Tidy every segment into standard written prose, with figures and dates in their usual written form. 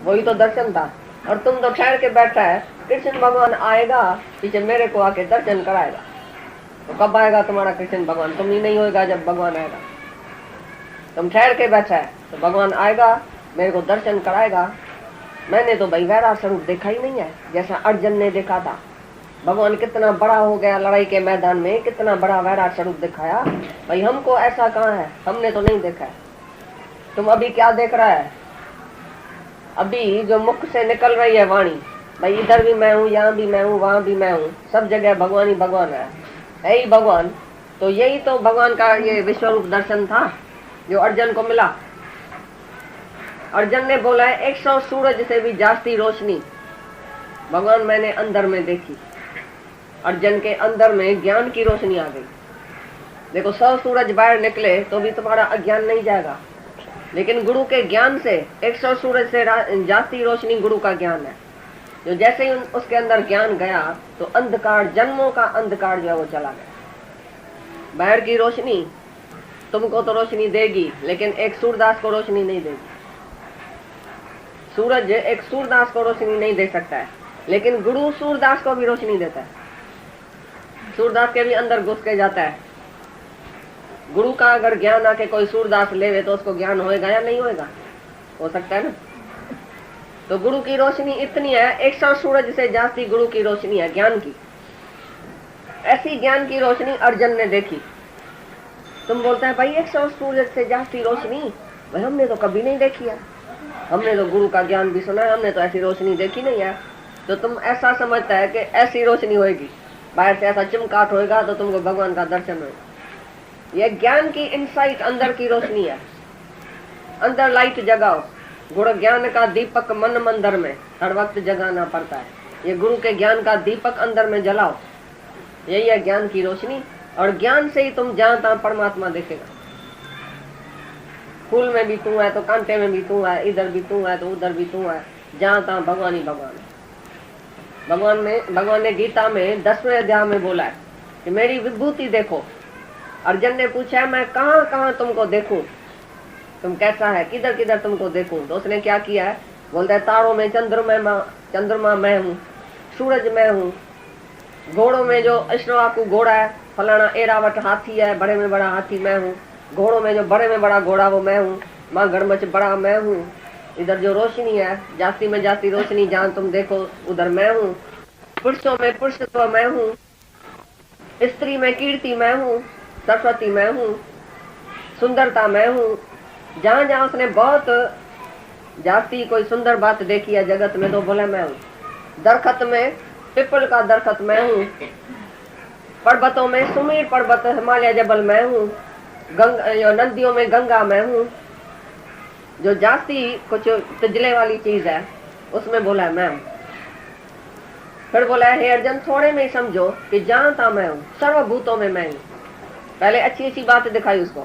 वही तो दर्शन था। और तुम तो ठहर के बैठा है, कृष्ण भगवान आएगा पीछे मेरे को आके दर्शन कराएगा। तो कब आएगा तुम्हारा कृष्ण भगवान? तुम ही नहीं होएगा जब भगवान आएगा। तुम ठहर के बैठा है तो भगवान आएगा, मेरे को दर्शन कराएगा। मैंने तो भाई वैराट स्वरूप देखा ही नहीं है जैसा अर्जुन ने देखा था। भगवान कितना बड़ा हो गया लड़ाई के मैदान में, कितना बड़ा वैराट स्वरूप दिखाया। भाई हमको ऐसा कहाँ है, हमने तो नहीं देखा है। तुम अभी क्या देख रहा है? अभी जो मुख से निकल रही है वाणी, भाई इधर भी मैं हूँ, यहाँ भी मैं हूँ, वहां भी मैं हूँ, सब जगह भगवान ही भगवान है ही भगवान। तो यही तो भगवान का ये विश्वरूप दर्शन था जो अर्जुन को मिला। अर्जुन ने बोला है 100 सूरज से भी जास्ती रोशनी भगवान मैंने अंदर में देखी। अर्जुन के अंदर में ज्ञान की रोशनी आ गई। देखो 100 सूरज बाहर निकले तो भी तुम्हारा अज्ञान नहीं जाएगा, लेकिन गुरु के ज्ञान से 100 सूरज से जास्ती रोशनी गुरु का ज्ञान है। जो जैसे ही उसके अंदर ज्ञान गया तो अंधकार, जन्मों का अंधकार जो है वो चला गया। बाहर की रोशनी तुमको तो रोशनी देगी, लेकिन एक सूरदास को रोशनी नहीं देगी। सूरज एक सूरदास को रोशनी नहीं दे सकता है, लेकिन गुरु सूरदास को भी रोशनी देता है। सूरदास के भी अंदर घुस के जाता है। गुरु का अगर ज्ञान आके कोई सूरदास लेवे तो उसको ज्ञान होएगा या नहीं होएगा? हो सकता है ना। तो गुरु की रोशनी इतनी है, 100 सूरज से जास्ती गुरु की रोशनी है ज्ञान की। ऐसी ज्ञान की रोशनी अर्जुन ने देखी। तुम बोलता है भाई 100 सूरज से जास्ती रोशनी, भाई हमने तो कभी नहीं देखी है, हमने तो गुरु का ज्ञान भी सुना है, हमने तो ऐसी रोशनी देखी नहीं है। तो तुम ऐसा समझता है कि ऐसी रोशनी होगी, बाहर से ऐसा चिमकाट होएगा तो तुमको भगवान का दर्शन होगा। यह ज्ञान की इनसाइट, अंदर की रोशनी है। अंदर लाइट जगाओ, गुरु ज्ञान का दीपक मन मंदिर में हर वक्त जगाना पड़ता है। ये गुरु के ज्ञान का दीपक अंदर में जलाओ, यही है ज्ञान की रोशनी। और ज्ञान से ही तुम जहां तहां परमात्मा देखेगा। फूल में भी तू है तो कांटे में भी तू है, इधर भी तू है तो उधर भी तू है, जहां तहां भगवान ही भगवान है। भगवान ने गीता में 10वें अध्याय में बोला है कि मेरी विभूति देखो। अर्जुन ने पूछा है मैं कहाँ कहाँ तुमको देखूं, तुम कैसा है, किधर किधर तुमको देखूं। तो उसने क्या किया है, बोलता है तारों में चंद्रमा मैं हूँ, सूरज मैं हूँ, घोड़ों में जो अश्वाकू घोड़ा है, फलाना एरावट हाथी है, बड़े में बड़ा हाथी मैं हूँ, घोड़ों में जो बड़े में बड़ा घोड़ा वो मैं हूँ, माँ गड़मच बड़ा मैं हूँ। इधर जो रोशनी है, जास्ती में जास्ती रोशनी जहाँ तुम देखो उधर मैं हूँ। पुरुषों में पुरुषत्व मैं हूँ, स्त्री में कीर्ति मैं हूँ, सरस्वती मैं हूँ, सुंदरता मैं हूँ। जहाँ जहाँ उसने बहुत जास्ती कोई सुंदर बात देखी है जगत में तो बोला मैं हूँ। दरखत में पिपल का दरखत मैं हूँ, पर्वतों में सुमेर पर्वत हिमालय जबल मैं हूँ, नदियों में गंगा मैं हूँ। जो जास्ती कुछ तिजले वाली चीज है उसमें बोला है मैं हूँ। फिर बोला है हे अर्जुन थोड़े में ही समझो कि जहाँ था मैं हूँ, सर्वभूतों में मैं हूँ। पहले अच्छी अच्छी बात दिखाई उसको,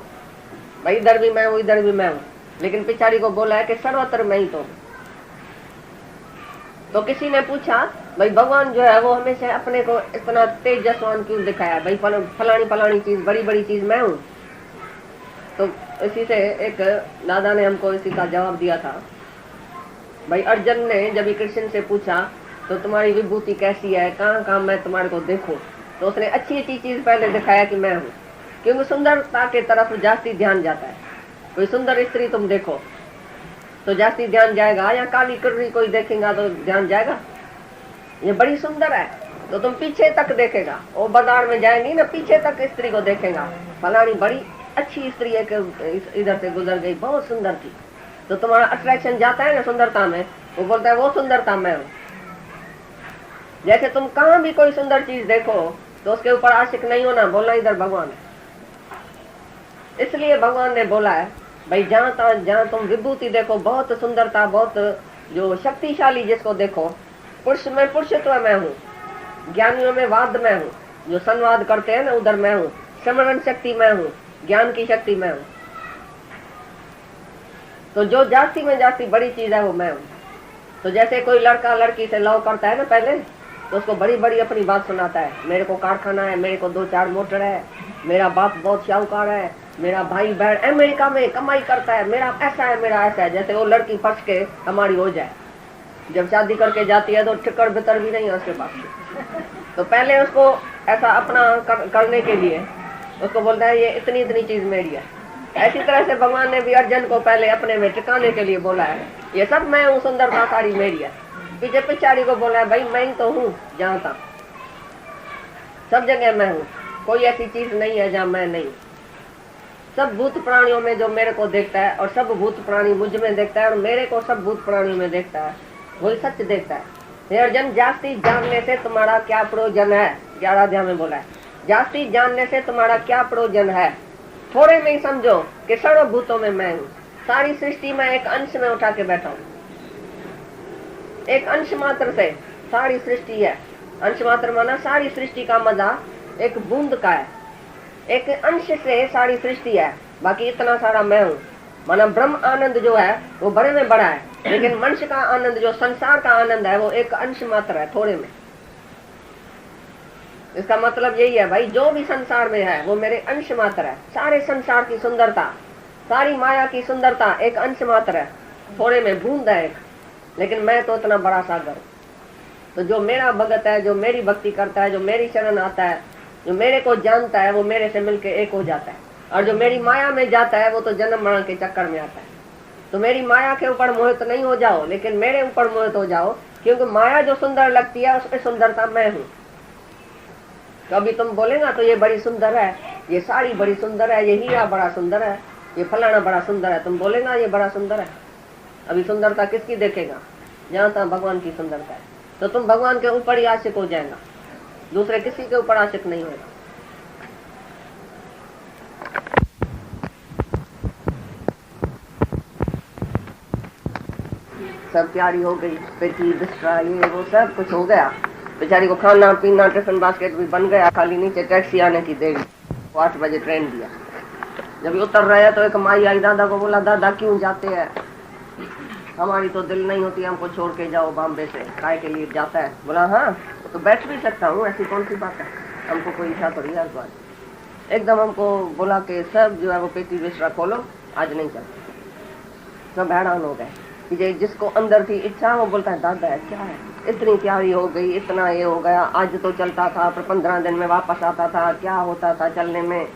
भाई इधर भी मैं हूँ इधर भी मैं हूँ, लेकिन पिछाड़ी को बोला है कि सर्वत्र मैं ही तो किसी ने पूछा भाई भगवान जो है वो हमेशा अपने को इतना तेजस्वान क्यों दिखाया, भाई फलानी फलानी चीज बड़ी बड़ी चीज मैं हूँ। तो इसी से एक दादा ने हमको इसी का जवाब दिया था। भाई अर्जुन ने जब कृष्ण से पूछा तो तुम्हारी विभूति कैसी है, कहाँ कहाँ मैं तुम्हारे को देखूं, तो उसने अच्छी अच्छी चीज पहले दिखाया कि मैं हूँ। क्योंकि सुंदरता के तरफ जास्ती ध्यान जाता है। कोई सुंदर स्त्री तुम देखो तो जास्ती ध्यान जाएगा, या काली कुर्री कोई देखेगा तो ध्यान जाएगा, ये बड़ी सुंदर है तो तुम पीछे तक देखेगा। वो बाजार में जाएंगी ना, पीछे तक स्त्री को देखेगा, फलानी बड़ी अच्छी स्त्री है कि इधर से गुजर गई, बहुत सुंदर थी। तो तुम्हारा अट्रैक्शन जाता है ना सुंदरता में, वो बोलता है वो सुंदरता मैं हूँ। जैसे तुम कहाँ भी कोई सुंदर चीज देखो तो उसके ऊपर आशिक नहीं होना, बोलना इधर भगवान है। इसलिए भगवान ने बोला है भाई जहाँ तुम विभूति देखो, बहुत सुंदरता, बहुत जो शक्तिशाली जिसको देखो, पुरुष में पुरुषत्व मैं हूँ, ज्ञानियों में वाद मैं हूँ, जो संवाद करते हैं ना उधर मैं हूँ, स्मरण शक्ति मैं हूँ, ज्ञान की शक्ति मैं हूँ। तो जो जास्ती में जास्ती बड़ी चीज है वो मैं हूँ। तो जैसे कोई लड़का लड़की से लव करता है ना पहले, तो उसको बड़ी बड़ी अपनी बात सुनाता है, मेरे को कारखाना है, मेरे को 2-4 मोटर है, मेरा बाप बहुत शाहूकार है, मेरा भाई बहन अमेरिका में कमाई करता है, मेरा ऐसा है मेरा ऐसा है। जैसे वो लड़की फंस के हमारी हो जाए, जब शादी करके जाती है तो टिकट बितर भी नहीं है उसके पास। तो पहले उसको ऐसा अपना करने के लिए उसको बोलता है ये इतनी इतनी चीज मेरी है। ऐसी तरह से भगवान ने भी अर्जुन को पहले अपने में टिकाने के लिए बोला है, ये सब मैं हूँ, सुंदरता सारी मेरी है। पीछे पिछाड़ी को बोला है भाई मैं ही तो हूँ, जहाँ तक सब जगह मैं हूँ, कोई ऐसी चीज नहीं है जहाँ मैं नहीं। सब भूत प्राणियों में जो मेरे को देखता है और सब भूत प्राणी मुझ में देखता है और मेरे को सब भूत प्राणियों में देखता है, वही सच देखता है। हे अर्जुन, जास्ती जानने से तुम्हारा क्या प्रयोजन है? 11 अध्याय में बोला है, जास्ती जानने से तुम्हारा क्या प्रयोजन है? थोड़े में ही समझो कि सर्वभूतों में मैं हूँ, सारी सृष्टि में एक अंश में उठा के बैठा हूँ। एक अंश मात्र से सारी सृष्टि है। अंश मात्र माना सारी सृष्टि का मजा एक बूंद का है, एक अंश से सारी सृष्टि है, बाकी इतना सारा मैं हूँ। माना ब्रह्म आनंद जो है वो बड़े में बड़ा है, लेकिन मनुष्य का आनंद जो संसार का आनंद है वो एक अंश मात्र है, थोड़े में। इसका मतलब यही है भाई, जो भी संसार में है वो मेरे अंश मात्र है। सारे संसार की सुंदरता, सारी माया की सुंदरता एक अंश मात्र है, थोड़े में बूंद है एक, लेकिन मैं तो इतना बड़ा सागर हूँ। तो जो मेरा भगत है, जो मेरी भक्ति करता है, जो मेरी शरण आता है, जो मेरे को जानता है, वो मेरे से मिलके एक हो जाता है। और जो मेरी माया में जाता है वो तो जन्म मरण के चक्कर में आता है। तो मेरी माया के ऊपर मोहित नहीं हो जाओ, लेकिन मेरे ऊपर मोहित हो जाओ, क्योंकि माया जो सुंदर लगती है उसमें सुंदरता मैं हूँ। कभी तुम बोलेगा तो ये बड़ी सुंदर है, ये साड़ी बड़ी सुंदर है, ये हीरा बड़ा सुंदर है, ये फलाना बड़ा सुंदर है, तुम बोलेगा ये बड़ा सुंदर है। अभी सुंदरता किसकी देखेगा? जहाँ तक भगवान की सुंदरता है। तो तुम भगवान के ऊपर ही आशिक हो जाएगा, दूसरे किसी के ऊपर आशिक नहीं होगा। सब तैयारी हो गई, पेटी बिस्तरा ये वो सब कुछ हो गया। बेचारी को खाना पीना टिफिन बास्केट भी बन गया, खाली नीचे टैक्सी आने की देरी। 8 बजे ट्रेन दिया। जब उतर रहे हैं तो एक माई आई, दादा को बोला, दादा क्यों जाते हैं? हमारी तो दिल नहीं होती, हमको छोड़ के जाओ बॉम्बे से, काय के लिए जाता है? बोला हाँ तो बैठ भी सकता हूँ, ऐसी कौन सी बात है, हमको कोई इच्छा थोड़ी है। एकदम हमको बोला कि सब जो है वो पेटी बिस्तरा खोलो, आज नहीं चलता। सब हैरान हो गए कि जिसको अंदर थी इच्छा वो बोलता है दादा क्या है, इतनी तैयारी हो गई, इतना ये हो गया, आज तो चलता था पर 15 दिन में वापस आता था, क्या होता था चलने में।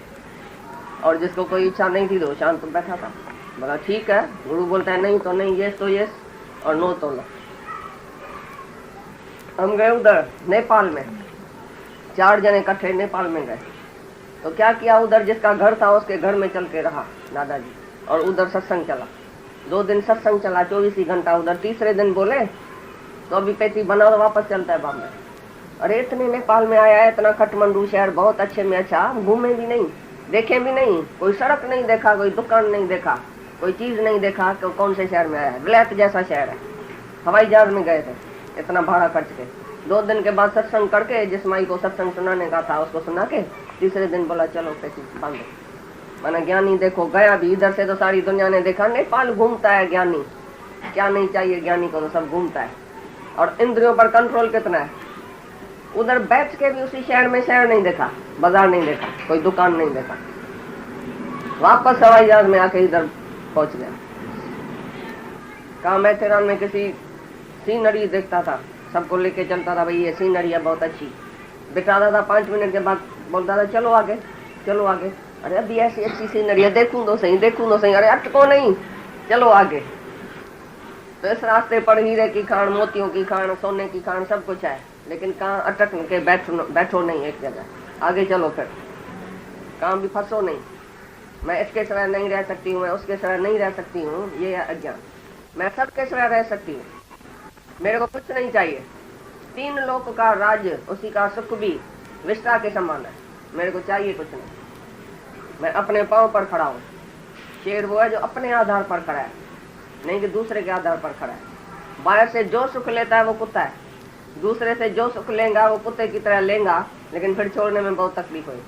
और जिसको कोई इच्छा नहीं थी तो शांत बैठा था। बोला ठीक है, गुरु बोलता है नहीं तो नहीं, यस तो यस और नो तो नो। हम गए उधर नेपाल में, 4 जने इकट्ठे नेपाल में गए। तो क्या किया, उधर जिसका घर था उसके घर में चल के रहा दादाजी, और उधर सत्संग चला। 2 दिन सत्संग चला, 24 ही घंटा उधर। तीसरे दिन बोले तो अभी पेटी बना तो वापस चलता है बॉम्बे। अरे इतने नेपाल में आया है, इतना काठमांडू शहर बहुत अच्छे में अच्छा, घूमे भी नहीं, देखे भी नहीं, कोई सड़क नहीं देखा, कोई दुकान नहीं देखा, कोई चीज नहीं देखा। कौन से शहर में आया है? विलायत जैसा शहर है। हवाई जहाज में गए थे, इतना भाड़ा खर्च के। 2 दिन के बाद सत्संग करके, जिस माई को सत्संग सुनाने का था उसको सुना के, तीसरे दिन बोला चलो पेटी बांधो। मैंने ज्ञानी देखो गया भी, इधर से तो सारी दुनिया ने देखा, नेपाल घूमता है ज्ञानी, क्या नहीं चाहिए ज्ञानी को, तो सब घूमता है। और इंद्रियों पर कंट्रोल कितना है। उधर बैठ के भी उसी शहर में शहर नहीं देखा, बाजार नहीं देखा, कोई दुकान नहीं देखा। वापस हवाई जहाज में आके इधर पहुंच गया। कहा मैं तेहरान में किसी सीनरी देखता था, सबको लेके चलता था, भाई ये सीनरी है बहुत अच्छी, बिठाता था। 5 मिनट के बाद बोलता था चलो आगे चलो आगे। अरे अभी ऐसी अच्छी सीनरी है, देखूं तो सही देखूं तो सही, अरे अटको नहीं, चलो आगे। तो इस रास्ते पर हीरे की खान, मोतियों की खान, सोने की खान, सब कुछ है, लेकिन कहाँ अटक के बैठो नहीं एक जगह, आगे चलो। फिर कहाँ भी फंसो नहीं, मैं इसके सिवाय नहीं रह सकती हूँ, मैं उसके सिवाय नहीं रह सकती हूँ, ये है अज्ञान। मैं सबके सिवाय रह सकती हूँ, मेरे को कुछ नहीं चाहिए। 3 लोक का राज्य, उसी का सुख भी विस्तार के समान है, मेरे को चाहिए कुछ नहीं। मैं अपने पाँव पर खड़ा हूँ। शेर वो है जो अपने आधार पर खड़ा है, नहीं कि दूसरे के आधार पर खड़ा है। बाहर से जो सुख लेता है वो कुत्ता है, दूसरे से जो सुख लेगा वो कुत्ते की तरह लेगा, लेकिन फिर छोड़ने में बहुत तकलीफ हुई।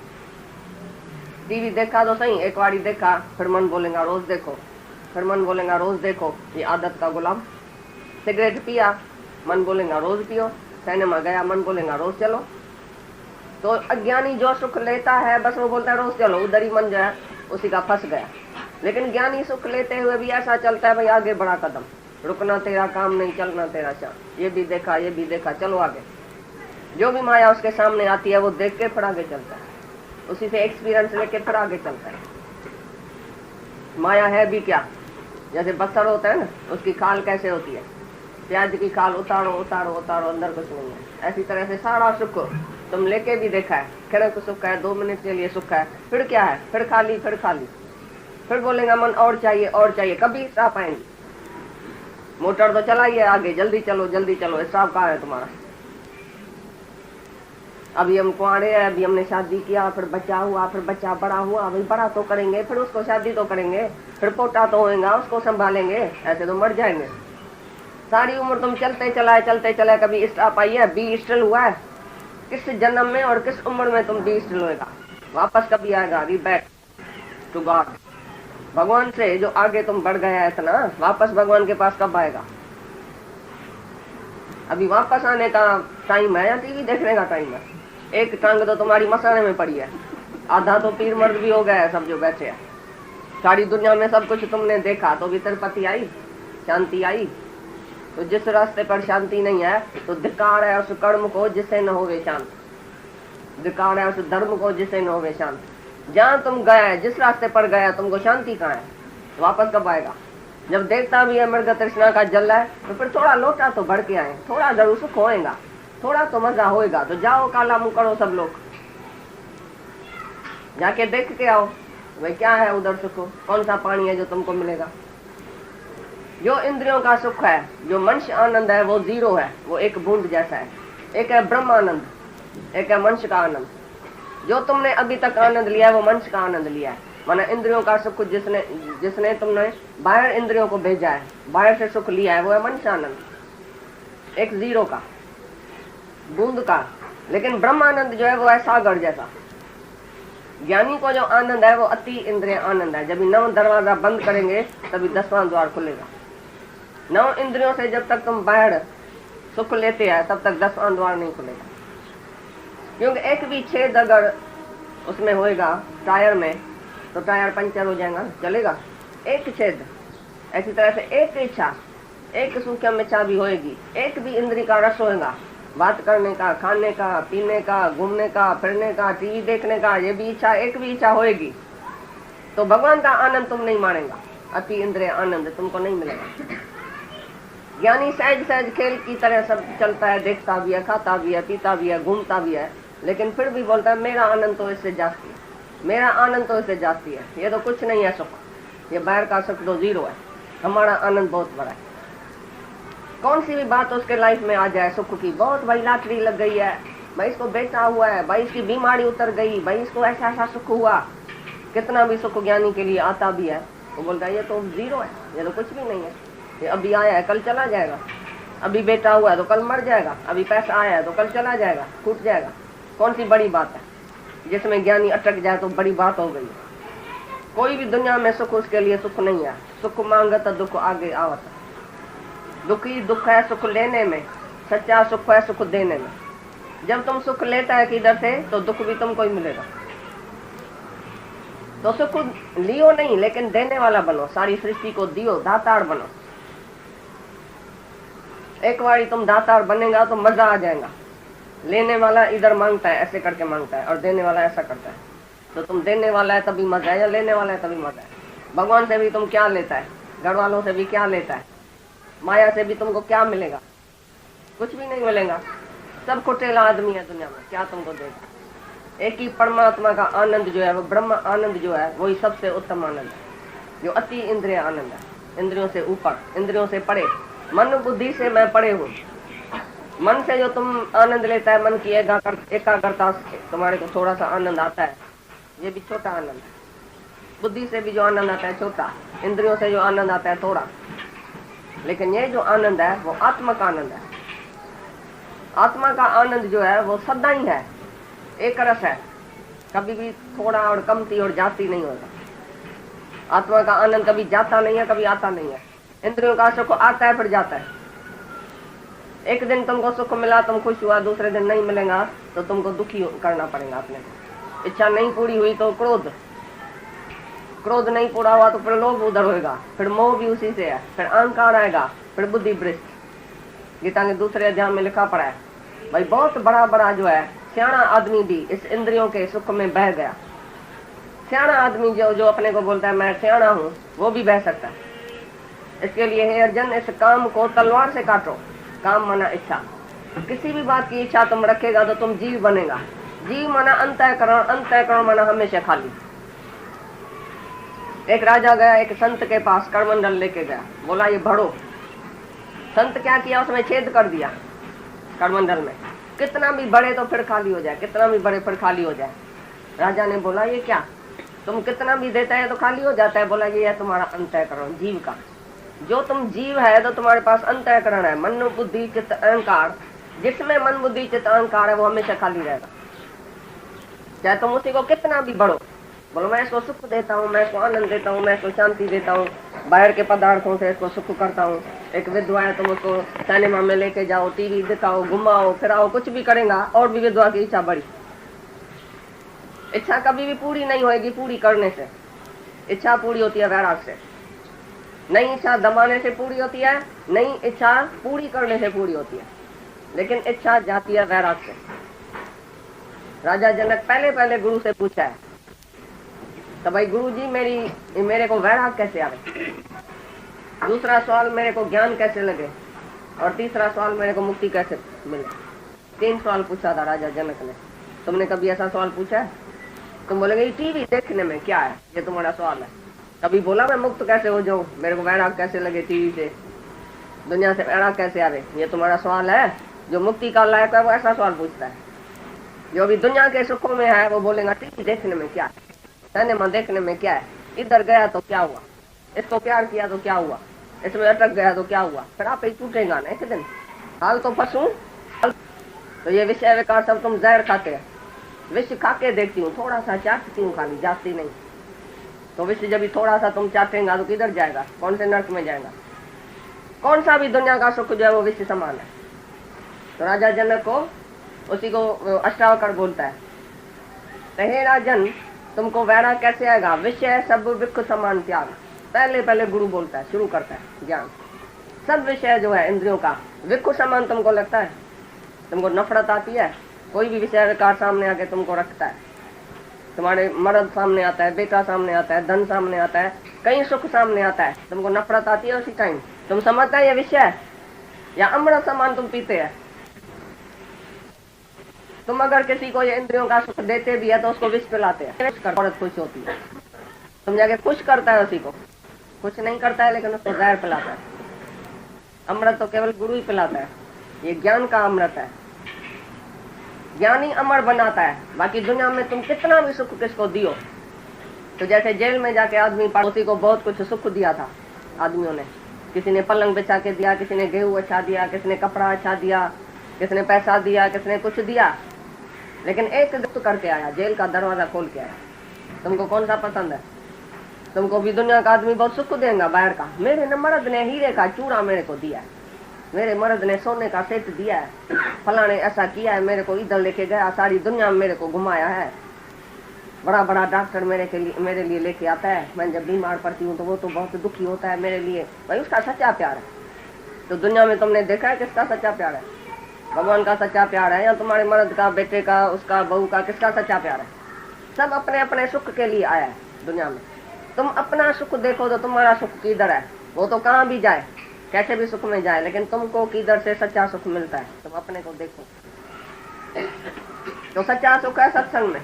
टीवी देखा तो सही, एक बारी देखा, फिर मन बोलेगा रोज देखो, फिर मन बोलेगा रोज देखो, ये आदत का गुलाम। सिगरेट पिया, मन बोलेगा रोज पियो। सिनेमा गया, मन बोलेगा रोज चलो। तो अज्ञानी जो सुख लेता है बस वो बोलता है रोज चलो, उधर ही मन जो है उसी का फंस गया। लेकिन ज्ञानी सुख लेते हुए भी ऐसा चलता है भाई आगे बड़ा कदम, रुकना तेरा काम नहीं, चलना तेरा शान। ये भी देखा, ये भी देखा, चलो आगे। जो भी माया उसके सामने आती है वो देख के फिर आगे चलता है, उसी से एक्सपीरियंस लेके फिर आगे चलता है। माया है भी क्या, जैसे बसर होता है ना, उसकी खाल कैसे होती है, प्याज की खाल उतारो उतारो उतारो, अंदर कुछ नहीं है। ऐसी तरह से सारा सुख तुम लेके भी देखा है, खड़क सुख है, 2 मिनट के लिए सुख है, फिर क्या है, फिर खाली, फिर खाली, फिर बोलेगा मन और चाहिए और चाहिए, कभी स्टॉप पाएंगे। मोटर तो चलाइए आगे, जल्दी चलो जल्दी चलो, स्टॉप कहाँ है तुम्हारा। अभी हम कुआरे हैं, अभी हमने शादी किया, फिर बच्चा हुआ, फिर बच्चा बड़ा हुआ, अभी बड़ा तो करेंगे, फिर उसको शादी तो करेंगे, फिर पोता तो होएगा, उसको संभालेंगे, ऐसे तो मर जाएंगे। सारी उम्र तुम चलते चलाए, कभी स्टॉप आई है, बी स्टिल हुआ है। किस जन्म में और किस उम्र में तुम बी स्टिल होएगा, वापस कभी आएगा, री बैक टू गॉड। भगवान से जो आगे तुम बढ़ गया है इतना, वापस भगवान के पास कब आएगा। अभी वापस आने का टाइम है या टीवी देखने का टाइम है। एक टांग तो तुम्हारी मसाने में पड़ी है, आधा तो पीर मर्द भी हो गया है सब जो बैठे हैं। सारी दुनिया में सब कुछ तुमने देखा, तो भी तिरुपति आई, शांति आई। तो जिस रास्ते पर शांति नहीं है तो धिक्कार है उस कर्म को जिससे न होवे शांत, धिक्कार है उस धर्म को जिससे न होवे शांत। जहाँ तुम गए, जिस रास्ते पर गया, तुमको शांति कहाँ है, वापस कब आएगा। जब देखता भी है मृग तृष्णा का जल है, तो फिर थोड़ा लोटा तो भर के आए, थोड़ा जरूर सुख होएगा, थोड़ा तो मजा होएगा। तो जाओ काला मुंह करो सब लोग, जाके देख के आओ भाई क्या है उधर सुख, कौन सा पानी है जो तुमको मिलेगा। जो इंद्रियों का सुख है, जो मनुष्य आनंद है, वो 0 है, वो एक बूंद जैसा है। एक है ब्रह्म आनंद, एक है मनुष्य का आनंद। जो तुमने अभी तक आनंद लिया है वो मनुष्य का आनंद लिया है, माना इंद्रियों का सुख जिसने तुमने बाहर इंद्रियों को भेजा है, बाहर से सुख लिया है, वो है मनुष्य आनंद, एक 0 का, बूंद का। लेकिन ब्रह्म आनंद जो है वो है सागर जैसा। ज्ञानी को जो आनंद है वो अति इंद्रिय आनंद है। जब 9 दरवाजा बंद करेंगे तभी 10वां द्वार खुलेगा। 9 इंद्रियों से जब तक तुम बाहर सुख लेते हैं तब तक 10वां द्वार नहीं खुलेगा, क्योंकि एक भी छेद अगर उसमें होएगा टायर में तो टायर पंचर हो जाएगा, चलेगा। एक छेद, ऐसी तरह से एक इच्छा, एक सूक्ष्म इच्छा भी होएगी, एक भी इंद्रिय का रस होएगा, बात करने का, खाने का, पीने का, घूमने का, फिरने का, टीवी देखने का, ये भी इच्छा, एक भी इच्छा होएगी, तो भगवान का आनंद तुम नहीं मानेगा, अति इंद्रिय आनंद तुमको नहीं मिलेगा। ज्ञानी सहज सहज खेल की तरह सब चलता है, देखता भी है, खाता भी है, पीता भी है, घूमता भी है, लेकिन फिर भी बोलता है मेरा आनंद तो इससे जास्ती है, मेरा आनंद तो इससे जास्ती है। ये तो कुछ नहीं है सुख, ये बाहर का सुख तो 0 है, हमारा आनंद बहुत बड़ा है। कौन सी भी बात उसके लाइफ में आ जाए सुख की, बहुत भाई लॉटरी लग गई है, भाई इसको बेटा हुआ है, भाई इसकी बीमारी उतर गई, भाई इसको ऐसा ऐसा सुख हुआ, कितना भी सुख ज्ञानी के लिए आता भी है, वो बोलता है ये तो 0 है, ये तो कुछ भी नहीं है, ये अभी आया है कल चला जाएगा, अभी बेटा हुआ है तो कल मर जाएगा, अभी पैसा आया है तो कल चला जाएगा, छूट जाएगा। कौन सी बड़ी बात है जिसमें ज्ञानी अटक जाए तो बड़ी बात हो गई। कोई भी दुनिया में सुख उसके लिए सुख नहीं है, सुख मांगत दुख आगे आवत। दुखी दुख है सुख लेने में, सच्चा सुख है सुख देने में। जब तुम सुख लेता है किधर से तो दुख भी तुमको ही मिलेगा। तो सुख लियो नहीं लेकिन देने वाला बनो, सारी सृष्टि को दियो, दातार बनो। एक बार तुम दातार बनेगा तो मजा आ जाएगा। लेने वाला इधर मांगता है, ऐसे करके मांगता है, और देने वाला ऐसा करता है, तो तुम देने वाला है तभी मजा है, या लेने वाला है तभी मजा है। भगवान से भी तुम क्या लेता है, घर वालों से भी क्या लेता है, माया से भी तुमको क्या मिलेगा, कुछ भी नहीं मिलेगा। सब कुटेला आदमी है दुनिया में, क्या तुमको देगा। एक ही परमात्मा का आनंद जो है वो ब्रह्म आनंद जो है वही सबसे उत्तम आनंद है, जो अति इंद्रिय आनंद है, इंद्रियों से ऊपर, इंद्रियों से परे, मन बुद्धि से मैं परे हूँ। मन से जो तुम आनंद लेता है, मन की एकाग्रता से तुम्हारे को थोड़ा सा आनंद आता है, ये भी छोटा आनंद है। बुद्धि से भी जो आनंद आता है छोटा, इंद्रियों से जो आनंद आता है थोड़ा, लेकिन ये जो आनंद है वो आत्मा का आनंद है। आत्मा का आनंद जो है वो सदा ही है, एक रस है, कभी भी थोड़ा और कमती और जाती नहीं होता। आत्मा का आनंद कभी जाता नहीं है, कभी आता नहीं है। इंद्रियों का सुख आता है फिर जाता है। एक दिन तुमको सुख मिला, तुम खुश हुआ, दूसरे दिन नहीं मिलेगा तो तुमको दुखी करना पड़ेगा अपने को। इच्छा नहीं पूरी हुई तो क्रोध क्रोध नहीं पूरा हुआ तो फिर लोभ उधर होगा, फिर मोह भी उसी से है, फिर अहंकार आएगा, फिर बुद्धि भ्रष्ट। गीता के दूसरे अध्याय में लिखा पड़ा है भाई बहुत बड़ा बड़ा जो है सियाना आदमी भी इस इंद्रियों के सुख में बह गया। सियाना आदमी जो अपने को बोलता है मैं सियाना हूँ, वो भी बह सकता है। इसके लिए हे अर्जुन, इस काम को तलवार से काटो। काम माना इच्छा, किसी भी बात की इच्छा तुम रखेगा तो तुम जीव बनेगा। जीव माना अंतःकरण, अंतःकरण माना हमेशा खाली। एक राजा गया एक संत के पास, करमंडल लेके गया, बोला ये भरो। संत क्या किया, उसमें छेद कर दिया करमंडल में, कितना भी बड़े तो फिर खाली हो जाए, कितना भी बड़े फिर खाली हो जाए। राजा ने बोला ये क्या, तुम कितना भी देता है तो खाली हो जाता है। बोला ये है तुम्हारा अंतःकरण, जीव का। जो तुम जीव है तो तुम्हारे पास अंतःकरण है, मन बुद्धि चित्त अहंकार। जिसमें मन बुद्धि चित्त अहंकार है वो हमेशा खाली रहेगा, चाहे तुम उसी को कितना भी बढ़ो। बोलो मैं इसको सुख देता हूँ, मैं इसको आनंद देता हूँ, मैं इसको शांति देता हूँ, बाहर के पदार्थों से इसको सुख करता हूँ। एक विधवा है, तुम उसको सिनेमा में लेके जाओ, टीवी दिखाओ, घुमाओ फिराओ, कुछ भी करेगा और भी विधवा की इच्छा बढ़ी। इच्छा कभी भी पूरी नहीं होगी पूरी करने से। इच्छा पूरी होती है वैराग से। नई इच्छा दबाने से पूरी होती है, नई इच्छा पूरी करने से पूरी होती है, लेकिन इच्छा जाती है वैराग से। राजा जनक पहले पहले गुरु से पूछा है तो भाई गुरु जी मेरे को वैराग कैसे आवे। दूसरा सवाल मेरे को ज्ञान कैसे लगे, और तीसरा सवाल मेरे को मुक्ति कैसे मिले। 3 सवाल पूछा था राजा जनक ने। तुमने कभी ऐसा सवाल पूछा है? तुम बोलेंगे टीवी देखने में क्या है, ये तुम्हारा सवाल है। कभी बोला मैं मुक्त कैसे हो जाऊं, मेरे को वैराग कैसे लगे, टीवी से दुनिया से वैराग कैसे आवे, ये तुम्हारा सवाल है। जो मुक्ति का लायक है वो ऐसा सवाल पूछता है। जो भी दुनिया के सुखों में है वो बोलेगा टीवी देखने में क्या है, सिनेमा देखने में क्या है, इधर गया तो क्या हुआ, इसको प्यार किया तो क्या हुआ, इसमें अटक गया तो क्या हुआ, फिर आप ही टूटेगा ना एक दिन। हाल तो फंसू। तो ये विषय विकार सब तुम जहर खाते हैं। विष खा के देखती हूँ, थोड़ा सा चाटती हूँ खाली, जाती नहीं। तो विष जब भी थोड़ा सा तुम चाटेगा तो किधर जाएगा, कौन से नर्क में जाएगा। कौन सा भी दुनिया का सुख जो है वो विष समान है। तो राजा जनक को उसी को अष्टावक्र बोलता है, हे राजन तुमको वैराग कैसे आएगा, विषय सब विख समान त्याग। पहले पहले गुरु बोलता है, शुरू करता है ज्ञान। सब विषय जो है इंद्रियों का विख समान तुमको लगता है, तुमको नफरत आती है। कोई भी विषय विकार सामने आके तुमको रखता है, तुम्हारे मर्द सामने आता है, बेटा सामने आता है, धन सामने आता है, कहीं सुख सामने आता है, तुमको नफरत आती है उसी टाइम। तुम समझता है ये विषय है या अमृत समान तुम पीते हैं। तुम अगर किसी को ये इंद्रियों का सुख देते भी है तो उसको विष पिलाते हैं, औरत खुश होती है। तुम जाके खुश करता है उसी को, कुछ नहीं करता है लेकिन उसको जहर पिलाता है। अमृत तो केवल गुरु ही पिलाता है, ये ज्ञान का अमृत है। ज्ञान ही अमर बनाता है। बाकी दुनिया में तुम कितना भी सुख किसको दियो, तो जैसे जेल में जाके आदमी पड़ोसी को बहुत कुछ सुख दिया था आदमियों ने, किसी ने पलंग बिछा के दिया, किसी ने गेहूं अच्छा दिया, किसी ने कपड़ा अच्छा दिया, किसी ने पैसा दिया, किसी ने कुछ दिया, लेकिन एक दुख करके आया, जेल का दरवाजा खोल के आया। तुमको कौन सा पसंद है? तुमको भी दुनिया का आदमी बहुत सुख देगा बाहर का, मेरे न मर्द ने हीरे का चूड़ा मेरे को दिया है, मेरे मर्द ने सोने का सेट दिया है, फलाने ऐसा किया है, मेरे को इधर लेके गया, सारी दुनिया में मेरे को घुमाया है, बड़ा बड़ा डॉक्टर मेरे लिए लेके आता है। मैं जब बीमार पड़ती हूँ तो वो तो बहुत दुखी होता है मेरे लिए। भाई उसका सच्चा प्यार है। तो दुनिया में तुमने देखा है किसका सच्चा प्यार है? भगवान का सच्चा प्यार है या तुम्हारे मर्द का, बेटे का, उसका बहू का, किसका सच्चा प्यार है? सब अपने अपने सुख के लिए आया है दुनिया में। तुम अपना सुख देखो तो तुम्हारा सुख किधर है, वो तो कहाँ भी जाए, कैसे भी सुख में जाए, लेकिन तुमको किधर से सच्चा सुख मिलता है, तुम अपने को देखो। तो सच्चा सुख है सत्संग में।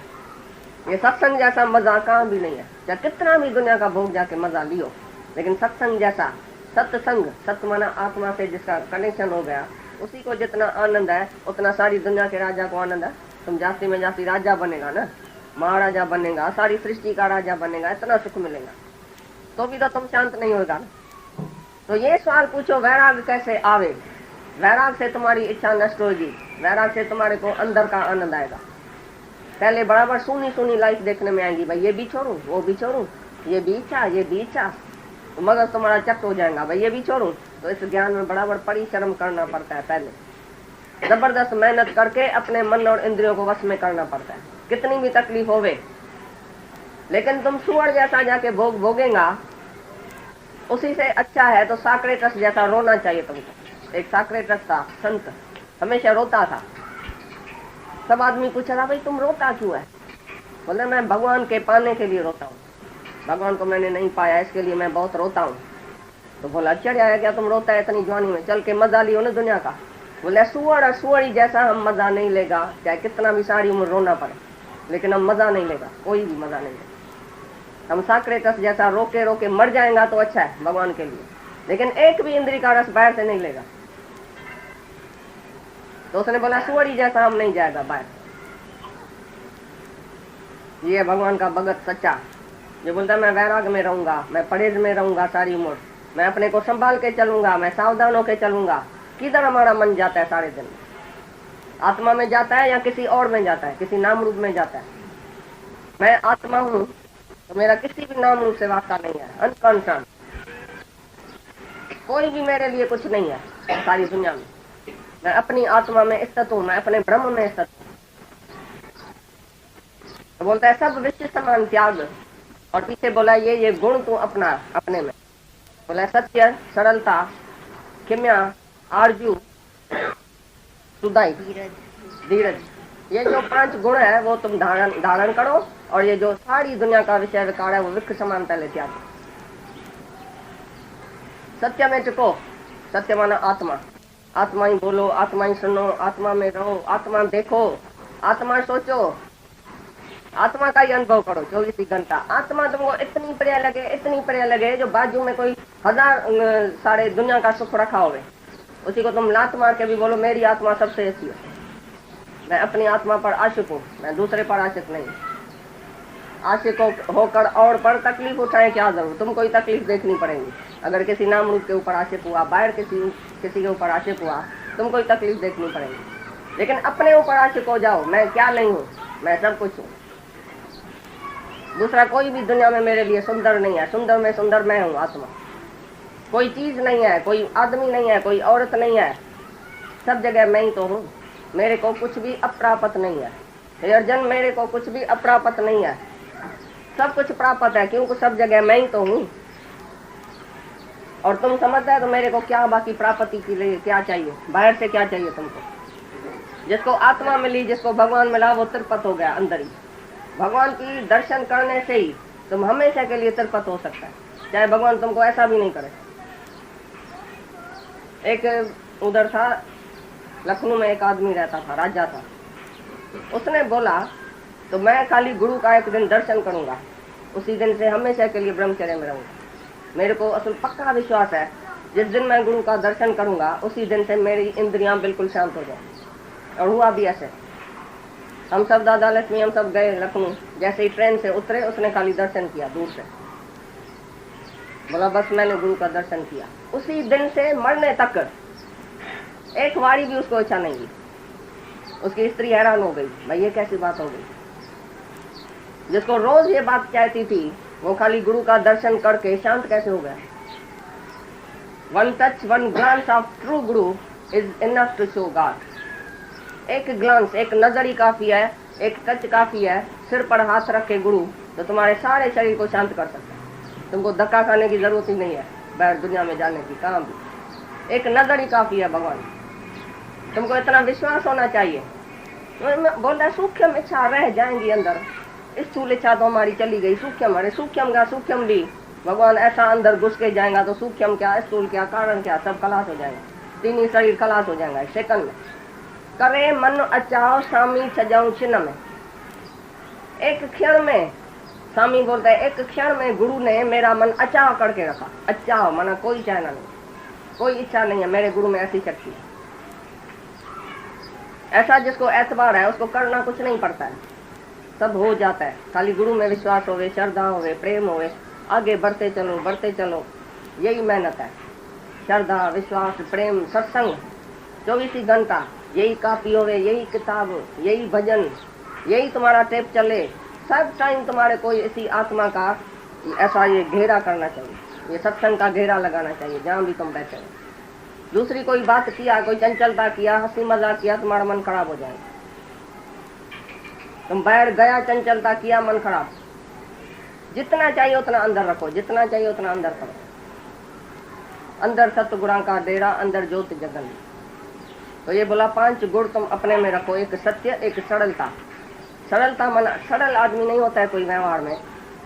ये सत्संग जैसा मजा कहाँ भी नहीं है। चाहे कितना भी दुनिया का भोग जाके मजा लियो, लेकिन सत्संग जैसा, सत्संग, सत्य माना आत्मा से जिसका कनेक्शन हो गया, उसी को जितना आनंद है उतना सारी दुनिया के राजा को आनंद है। तुम जाति में जाति राजा बनेगा ना, महाराजा बनेगा, सारी सृष्टि का राजा बनेगा, इतना सुख मिलेगा, तो भी तो तुम शांत नहीं होगा ना। तो ये सवाल पूछो वैराग कैसे आवे। वैराग से तुम्हारी इच्छा नष्ट होगी, वैराग से तुम्हारे को अंदर का आनंद आएगा। पहले बराबर सुनी सुनी लाइफ देखने में आएगी, भाई ये भी छोड़ू, वो भी छोड़ू, ये भी इच्छा, ये भी इच्छा, तो मगज तुम्हारा चक्र हो जाएगा, भाई ये भी छोड़ू। तो इस ज्ञान में बराबर परिश्रम करना पड़ता है, पहले जबरदस्त मेहनत करके अपने मन और इंद्रियों को वश में करना पड़ता है। कितनी भी तकलीफ होवे, लेकिन तुम सुअर जैसा जाके भोग भोगेगा, उसी से अच्छा है तो साक्रेटस जैसा रोना चाहिए तुमको। एक साक्रेटस था संत, हमेशा रोता था। सब आदमी पूछा था भाई तुम रोता क्यों है? बोले मैं भगवान के पाने के लिए रोता हूँ, भगवान को मैंने नहीं पाया इसके लिए मैं बहुत रोता हूँ। तो बोला आश्चर्य है क्या तुम रोता है इतनी जवानी में, चल के मजा लियो ना दुनिया का। बोले सुअर सुअर ही जैसा हम मजा नहीं लेगा, चाहे कितना भी सारी उम्र रोना पड़े, लेकिन हम मजा नहीं लेगा, कोई भी मजा नहीं लेगा। हम साक्रेटस जैसा रोके रोके मर जाएगा तो अच्छा है भगवान के लिए, लेकिन एक भी इंद्री का रस बाहर से नहीं लेगा। तो उसने बोला सुअर ही जैसा हम नहीं जाएगा बाहर। ये भगवान का भगत सच्चा जो बोलता मैं वैराग में रहूंगा, मैं परहेज में रहूंगा सारी उम्र, मैं अपने को संभाल के चलूंगा, मैं सावधान होके चलूंगा। किधर हमारा मन जाता है सारे दिन? आत्मा में जाता है या किसी और में जाता है, किसी नाम रूप में जाता है? मैं आत्मा हूँ तो मेरा किसी भी नाम रूप से वास्ता नहीं है, अनकंसर्न। कोई भी मेरे लिए कुछ नहीं है सारी दुनिया में। मैं अपनी आत्मा में स्थित हूँ, मैं अपने ब्रह्म में स्थित हूँ। तो बोलता है सब विषय समान त्याग, और पीछे बोला ये गुण तू अपना अपने में। बोला सत्य, सरलता, क्षमा, आरजू, सुदाई, धीरज, ये जो 5 गुण है वो तुम धारण करो, और ये जो सारी दुनिया का विषय विकार है वो वृक्ष समान पहले त्याग। सत्य में टिको, सत्य माना आत्मा, आत्मा ही बोलो, आत्मा ही सुनो, आत्मा में रहो, आत्मा देखो, आत्मा सोचो, आत्मा का ही अनुभव करो 24 घंटा। आत्मा तुमको इतनी प्रिय लगे, इतनी प्रिय लगे, जो बाजू में कोई 1000 सारे दुनिया का सुख रखा होवे, उसी को तुम लात मार के भी बोलो मेरी आत्मा सबसे अच्छी है, मैं अपनी आत्मा पर आशिक हूँ, मैं दूसरे पर आशिक नहीं। आशिक होकर और पर तकलीफ उठाए क्या जरूर, तुमको ही तकलीफ देखनी पड़ेगी। अगर किसी नाम रूप के ऊपर आशिक हुआ, बाहर किसी के ऊपर आशिक हुआ, तुमको ही तकलीफ देखनी पड़ेगी। लेकिन अपने ऊपर आशिक हो जाओ, मैं क्या नहीं हूँ, मैं सब कुछ हूँ, दूसरा कोई भी दुनिया में मेरे लिए सुंदर नहीं है, सुंदर में सुंदर मैं हूँ आत्मा। कोई चीज नहीं है, कोई आदमी नहीं है, कोई औरत नहीं है, सब जगह मैं ही तो हूँ। मेरे को कुछ भी अप्राप्त नहीं है हे अर्जुन, मेरे को कुछ भी अप्राप्त नहीं है, सब कुछ प्राप्त है, क्योंकि सब जगह मैं ही तो हूँ। और तुम समझता है तो मेरे को क्या बाकी प्राप्ति के लिए क्या चाहिए, बाहर से क्या चाहिए तुमको? जिसको आत्मा मिली, जिसको भगवान मिला, वो तिरपत हो गया अंदर ही। भगवान की दर्शन करने से ही तुम हमेशा के लिए तिरपत हो सकता है, चाहे भगवान तुमको ऐसा भी नहीं करे। एक उधर था लखनऊ में एक आदमी रहता था, राजा था। उसने बोला तो मैं खाली गुरु का एक दिन दर्शन करूंगा, उसी दिन से हमेशा के लिए ब्रह्मचर्य में रहूंगा। मेरे को असल पक्का विश्वास है जिस दिन मैं गुरु का दर्शन करूंगा उसी दिन से मेरी इंद्रियां बिल्कुल शांत हो जाए। और हुआ भी ऐसे। हम सब दादा लक्ष्मी हम सब गए लखनऊ, जैसे ही ट्रेन से उतरे उसने खाली दर्शन किया दूर से, बोला बस मैंने गुरु का दर्शन किया। उसी दिन से मरने तक एक वारी भी उसको इच्छा नहीं हुई। उसकी स्त्री हैरान हो गई, भाई ये कैसी बात हो गई? जिसको रोज ये बात चाहती थी वो खाली गुरु का दर्शन करके शांत कैसे हो गया? One touch one glance of true guru is enough to show God. एक ग्लांस, एक नजर ही काफी है, एक टच काफी है। सिर पर हाथ रख के गुरु तो तुम्हारे सारे शरीर को शांत कर सकता है। तुमको धक्का खाने की जरूरत ही नहीं है बाहर दुनिया में जाने की, काम भी एक नजर ही काफी है। भगवान तुमको इतना विश्वास होना चाहिए। बोल रहा सूक्ष्म इच्छा रह जाएंगी अंदर, स्थूल इच्छा तो हमारी चली गई, सूक्ष्म, अरे सूक्ष्म का सूक्ष्म भी भगवान ऐसा अंदर घुस के जाएगा तो सूक्ष्म क्या, स्थूल क्या, कारण क्या, सब खलास हो जाएगा। तीन ही शरीर खलास हो जाएगा सेकंड में। करे मन अचाओ स्वामी सजाऊं छिन्न में। एक क्षण में स्वामी बोलता है, एक क्षण में गुरु ने मेरा मन अचाव करके रखा। अचाव माना कोई चाहना नहीं, कोई इच्छा नहीं है। मेरे गुरु में ऐसी शक्ति है। ऐसा जिसको एतबार है उसको करना कुछ नहीं पड़ता है, सब हो जाता है। खाली गुरु में विश्वास होवे, श्रद्धा होवे, प्रेम होवे, आगे बढ़ते चलो बढ़ते चलो, यही मेहनत है। श्रद्धा, विश्वास, प्रेम, सत्संग 24 घंटा, यही कापी होवे, यही किताब, यही भजन, यही तुम्हारा टेप चले। सब टाइम तुम्हारे कोई इसी आत्मा का ऐसा ये घेरा करना चाहिए, ये सत्संग का घेरा लगाना चाहिए जहाँ भी तुम बैठे हो। दूसरी कोई बात किया, कोई चंचलता किया, हंसी मजाक किया, तुम्हारा मन खराब हो जाएगा। तुम बाहर गया, चंचलता किया, मन खराब। जितना चाहिए उतना अंदर रखो, जितना चाहिए उतना अंदर करो। अंदर सतगुणा का डेरा, अंदर ज्योत जगन। तो ये बोला 5 गुण तुम अपने में रखो, एक सत्य, एक सरलता। सरलता माना सरल आदमी नहीं होता है कोई व्यवहार में,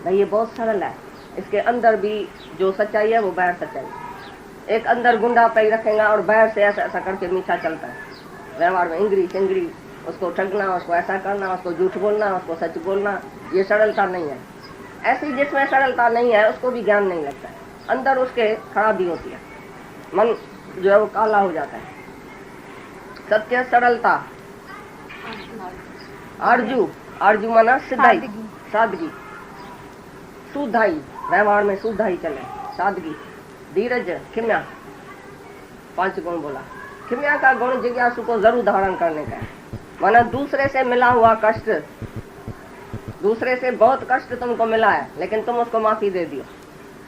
भाई ये बहुत सरल है, इसके अंदर भी जो सच्चाई है वो बाहर सच्चाई। एक अंदर गुंडा पैर रखेगा और बाहर से ऐसा ऐसा करके मीठा चलता है व्यवहार में, इंग्री चिंगरी, उसको ठगना, उसको ऐसा करना, उसको झूठ बोलना, उसको सच बोलना, ये सरलता नहीं है। ऐसी जिसमें सरलता नहीं है उसको भी ज्ञान नहीं लगता है, अंदर उसके खराबी होती है, मन जो है वो काला हो जाता है। सत्य, सरलता, आरजू, आरजू माना सिद्धाई, सादगी, सुधाई, व्यवहार में सुधाई चले, सादगी, धीरज, खिम्या, 5 गुण बोला। खिम्या का गुण जिज्ञासु को जरूर धारण करने का है, माना दूसरे से मिला हुआ कष्ट, दूसरे से बहुत कष्ट तुमको मिला है लेकिन तुम उसको माफी दे दियो,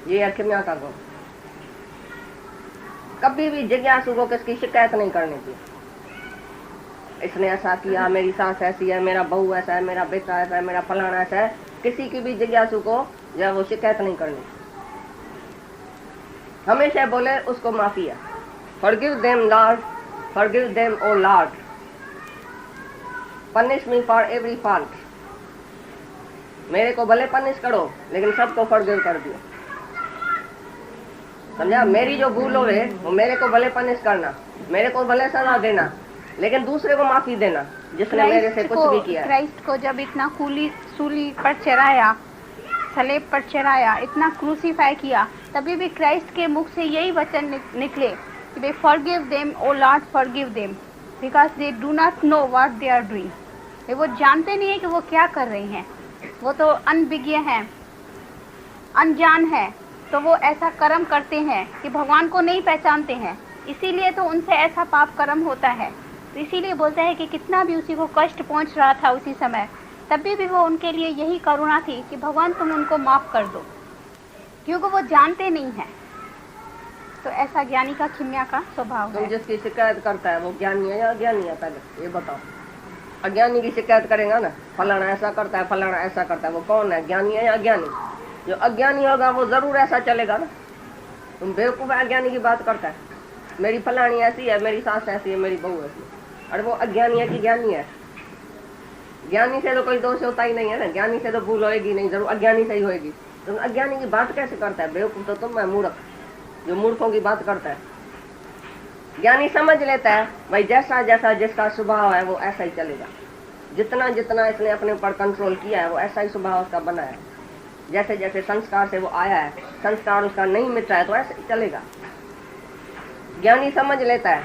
ये है खिम्या का गुण। कभी भी जिज्ञासु को किसकी शिकायत नहीं करनी चाहिए, इसने ऐसा किया, मेरी सास ऐसी है, मेरा बहू ऐसा है, मेरा बेटा ऐसा है, मेरा फलाना ऐसा है, किसी की भी जिज्ञासु को जो है वो शिकायत नहीं करनी। हमेशा बोले उसको माफी है। Forgive them Lord, forgive them O Lord, punish me for every fault। मेरे को भले पनिश करो लेकिन सबको फॉरगिव कर दियो, समझा? मेरी जो भूल हो है वो मेरे को भले पनिश करना, मेरे को भले सजा देना, लेकिन दूसरे को माफी देना जिसने मेरे से कुछ भी किया। क्राइस्ट को जब इतना सूली पर चढ़ाया, सलेब पर चढ़ाया, इतना क्रूसीफाई किया, तभी भी क्राइस्ट के मुख से यही वचन निकले कि भाई forgive them O Lord, forgive them because they do not know what they are doing. वो जानते नहीं है कि वो क्या कर रही हैं, वो तो अनभिज्ञ हैं, अनजान है, तो वो ऐसा कर्म करते हैं कि भगवान को नहीं पहचानते हैं, इसीलिए तो उनसे ऐसा पाप कर्म होता है। तो इसीलिए बोलते हैं कि कितना भी उसी को कष्ट पहुंच रहा था उसी समय, तभी भी वो उनके लिए यही करुणा थी कि भगवान तुम उनको माफ कर दो, क्योंकि वो जानते नहीं हैं। तो ऐसा ज्ञानी का खिम्या का स्वभाव है। जिसकी शिकायत करता है वो ज्ञानी है या अज्ञानी है, पहले ये बताओ। अज्ञानी की शिकायत करेगा ना, फलाना ऐसा करता है, फलाना ऐसा करता है, वो कौन है, ज्ञानी है या अज्ञानी? जो अज्ञानी होगा वो जरूर ऐसा चलेगा ना। तुम बेवकूफ है, अज्ञानी की बात करता है, मेरी फलानी ऐसी है, मेरी सास ऐसी है, मेरी बहू ऐसी है। अरे वो अज्ञानी है कि ज्ञानी है? ज्ञानी से तो कोई दोष होता ही नहीं है ना, ज्ञानी से तो भूल होएगी नहीं, जरूर अज्ञानी से ही होएगी। तुम अज्ञानी की बात कैसे करता है? बेवकूफ तो तुम है, मूर्ख, जो मूर्खों की बात करता है। ज्ञानी समझ लेता है भाई जैसा जैसा जिसका स्वभाव है वो ऐसा ही चलेगा, जितना जितना इसने अपने ऊपर कंट्रोल किया है वो ऐसा ही स्वभाव उसका बना है। जैसे जैसे संस्कार से वो आया है, संस्कार उसका नहीं मिट रहा है तो ऐसे ही चलेगा। ज्ञानी समझ लेता है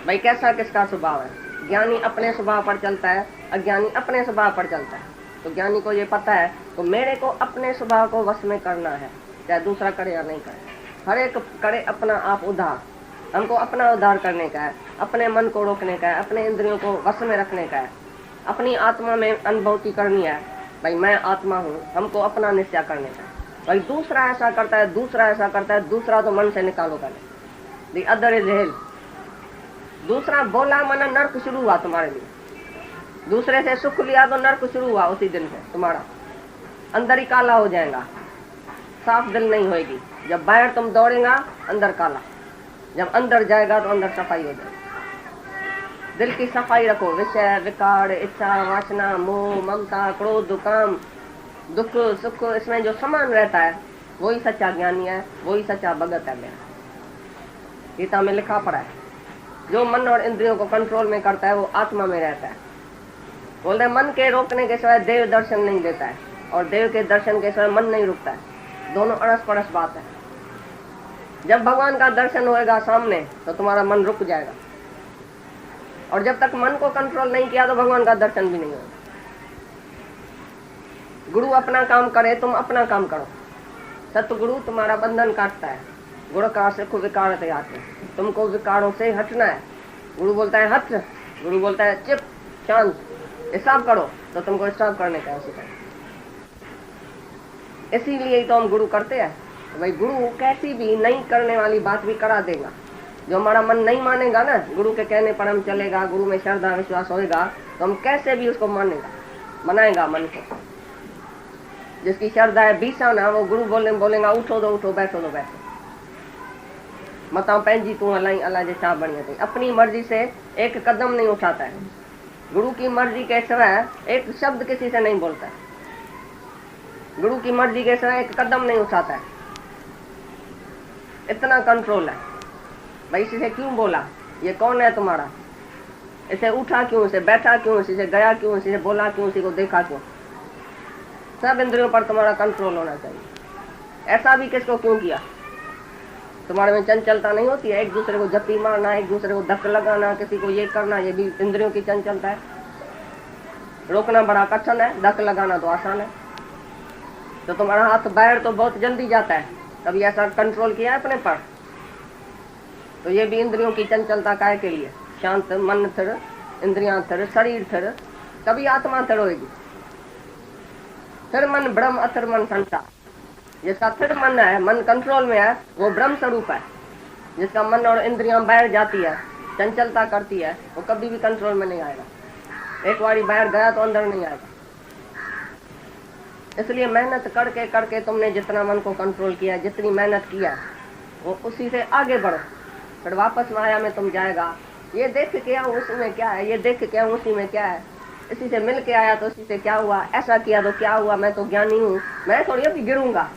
भाई कैसा किसका स्वभाव है। ज्ञानी अपने स्वभाव पर चलता है, अज्ञानी अपने स्वभाव पर चलता है। तो ज्ञानी को ये पता है तो मेरे को अपने स्वभाव को वश में करना है, चाहे दूसरा करे या नहीं करे। हर एक करे अपना आप उद्धार, हमको अपना उद्धार करने का है, अपने मन को रोकने का है, अपने इंद्रियों को वश में रखने का है, अपनी आत्मा में अनुभूति करनी है भाई मैं आत्मा हूँ, हमको अपना निश्चय करने का है। भाई दूसरा ऐसा करता है, दूसरा ऐसा करता है, दूसरा तो मन से निकालो पहले। The other is hello. दूसरा बोला माना नर्क शुरू हुआ तुम्हारे लिए, दूसरे से सुख लिया तो नर्क शुरू हुआ उसी दिन से। तुम्हारा अंदर ही काला हो जाएगा, साफ दिल नहीं होएगी। जब बाहर तुम दौड़ेगा अंदर काला, जब अंदर जाएगा तो अंदर सफाई हो जाएगी। दिल की सफाई रखो, विषय विकार इच्छा वासना मोह ममता क्रोध काम दुख सुख इसमें जो समान रहता है वही सच्चा ज्ञानी है, वही सच्चा भगत है। मेरा गीता में लिखा पड़ा है जो मन और इंद्रियों को कंट्रोल में करता है वो आत्मा में रहता है। बोलते हैं मन के रोकने के सिवाय देव दर्शन नहीं देता है और देव के दर्शन के सिवाय मन नहीं रुकता है। दोनों अड़स पड़स बात है। जब भगवान का दर्शन होएगा सामने तो तुम्हारा मन रुक जाएगा, और जब तक मन को कंट्रोल नहीं किया तो भगवान का दर्शन भी नहीं होगा। गुरु अपना काम करे, तुम अपना काम करो। सतगुरु तुम्हारा बंधन काटता है। गुरु का सुख विकार आते, तुमको विकारों से हटना है। गुरु बोलता है हट, गुरु बोलता है चुप शांत, हिसाब करो, तो तुमको हिसाब करने का है। इसीलिए तो हम गुरु करते हैं। तो भाई गुरु कैसी भी नहीं करने वाली बात भी करा देगा। जो हमारा मन नहीं मानेगा ना, गुरु के कहने पर हम चलेगा, गुरु में श्रद्धा विश्वास होएगा तो हम कैसे भी उसको मानेगा, मनाएगा मन को। जिसकी श्रद्धा है बीसा ना, वो गुरु बोलेगा उठो तो उठो, बैठो तो बैठो। मता पंहिंजी तू हलाई अल्लाह जे छा बणी अथई। अपनी मर्जी से एक कदम नहीं उठाता है, गुरु की मर्जी के सिवाय एक शब्द किसी से नहीं बोलता है, गुरु की मर्जी के सिवाय एक कदम नहीं उठाता है। इतना कंट्रोल है। भाई इसे क्यों बोला, ये कौन है तुम्हारा, इसे उठा क्यों, इसे बैठा क्यों, इसे गया क्यों, इसे बोला क्यों, इसी को देखा क्यों। सब इंद्रियों पर तुम्हारा कंट्रोल होना चाहिए। ऐसा भी किसको क्यों किया, तुम्हारे में चंचलता नहीं होती है, एक दूसरे को जप्पी मारना, एक दूसरे को धक्का लगाना, किसी को ये करना, ये भी इंद्रियों की चंचलता है। रोकना बड़ा कठिन है, धक्का लगाना तो आसान है। तो तुम्हारा हाथ बाहर तो बहुत जल्दी जाता है, कभी ऐसा कंट्रोल किया है अपने पर। तो ये भी इंद्रियों की चंचलता काय के लिए। शांत मन थिर, इंद्रियां थिर, शरीर थिर, कभी आत्मा थिर होगी। थिर मन ब्रह्म, अथिर मन संसार। जिसका थिर मन है, मन कंट्रोल में है, वो ब्रह्म स्वरूप है। जिसका मन और इंद्रियां बाहर जाती है, चंचलता करती है, वो कभी भी कंट्रोल में नहीं आएगा। एक बारी बाहर गया तो अंदर नहीं आएगा। इसलिए मेहनत करके करके तुमने जितना मन को कंट्रोल किया, जितनी मेहनत किया, वो उसी से आगे बढ़ो। फिर वापस माया में तुम जाएगा, ये देख के आऊं उसी में क्या है, ये देख के आऊं उसी में क्या है, इसी से मिल के आया तो उसी से क्या हुआ, ऐसा किया तो क्या हुआ, मैं तो ज्ञानी हूँ, मैं थोड़ी अभी गिरूंगा,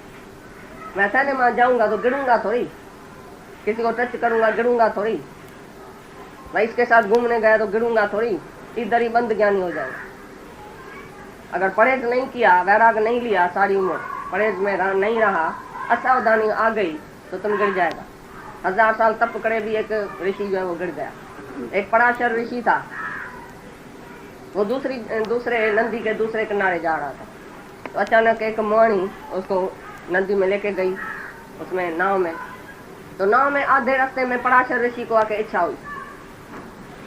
मैं सिनेमा जाऊंगा तो गिरूंगा थोड़ी, किसी को टच करूंगा गिरूंगा थोड़ी, भाई इसके साथ घूमने गया तो गिरूंगा थोड़ी, इधर ही बंद ज्ञानी हो जाएगा। अगर परहेज नहीं किया, वैराग नहीं लिया, सारी उम्र परहेज में नहीं रहा, असावधानी आ गई तो तुम गिर जाएगा। 1000 साल तप करे भी एक ऋषि जो है वो गिर गया। एक पराशर ऋषि था, वो दूसरे नदी के दूसरे किनारे जा रहा था, तो अचानक एक मोहनी उसको नदी में लेके गई, उसमें नाव में। तो नाव में आधे रास्ते में पराशर ऋषि को आके इच्छा हुई,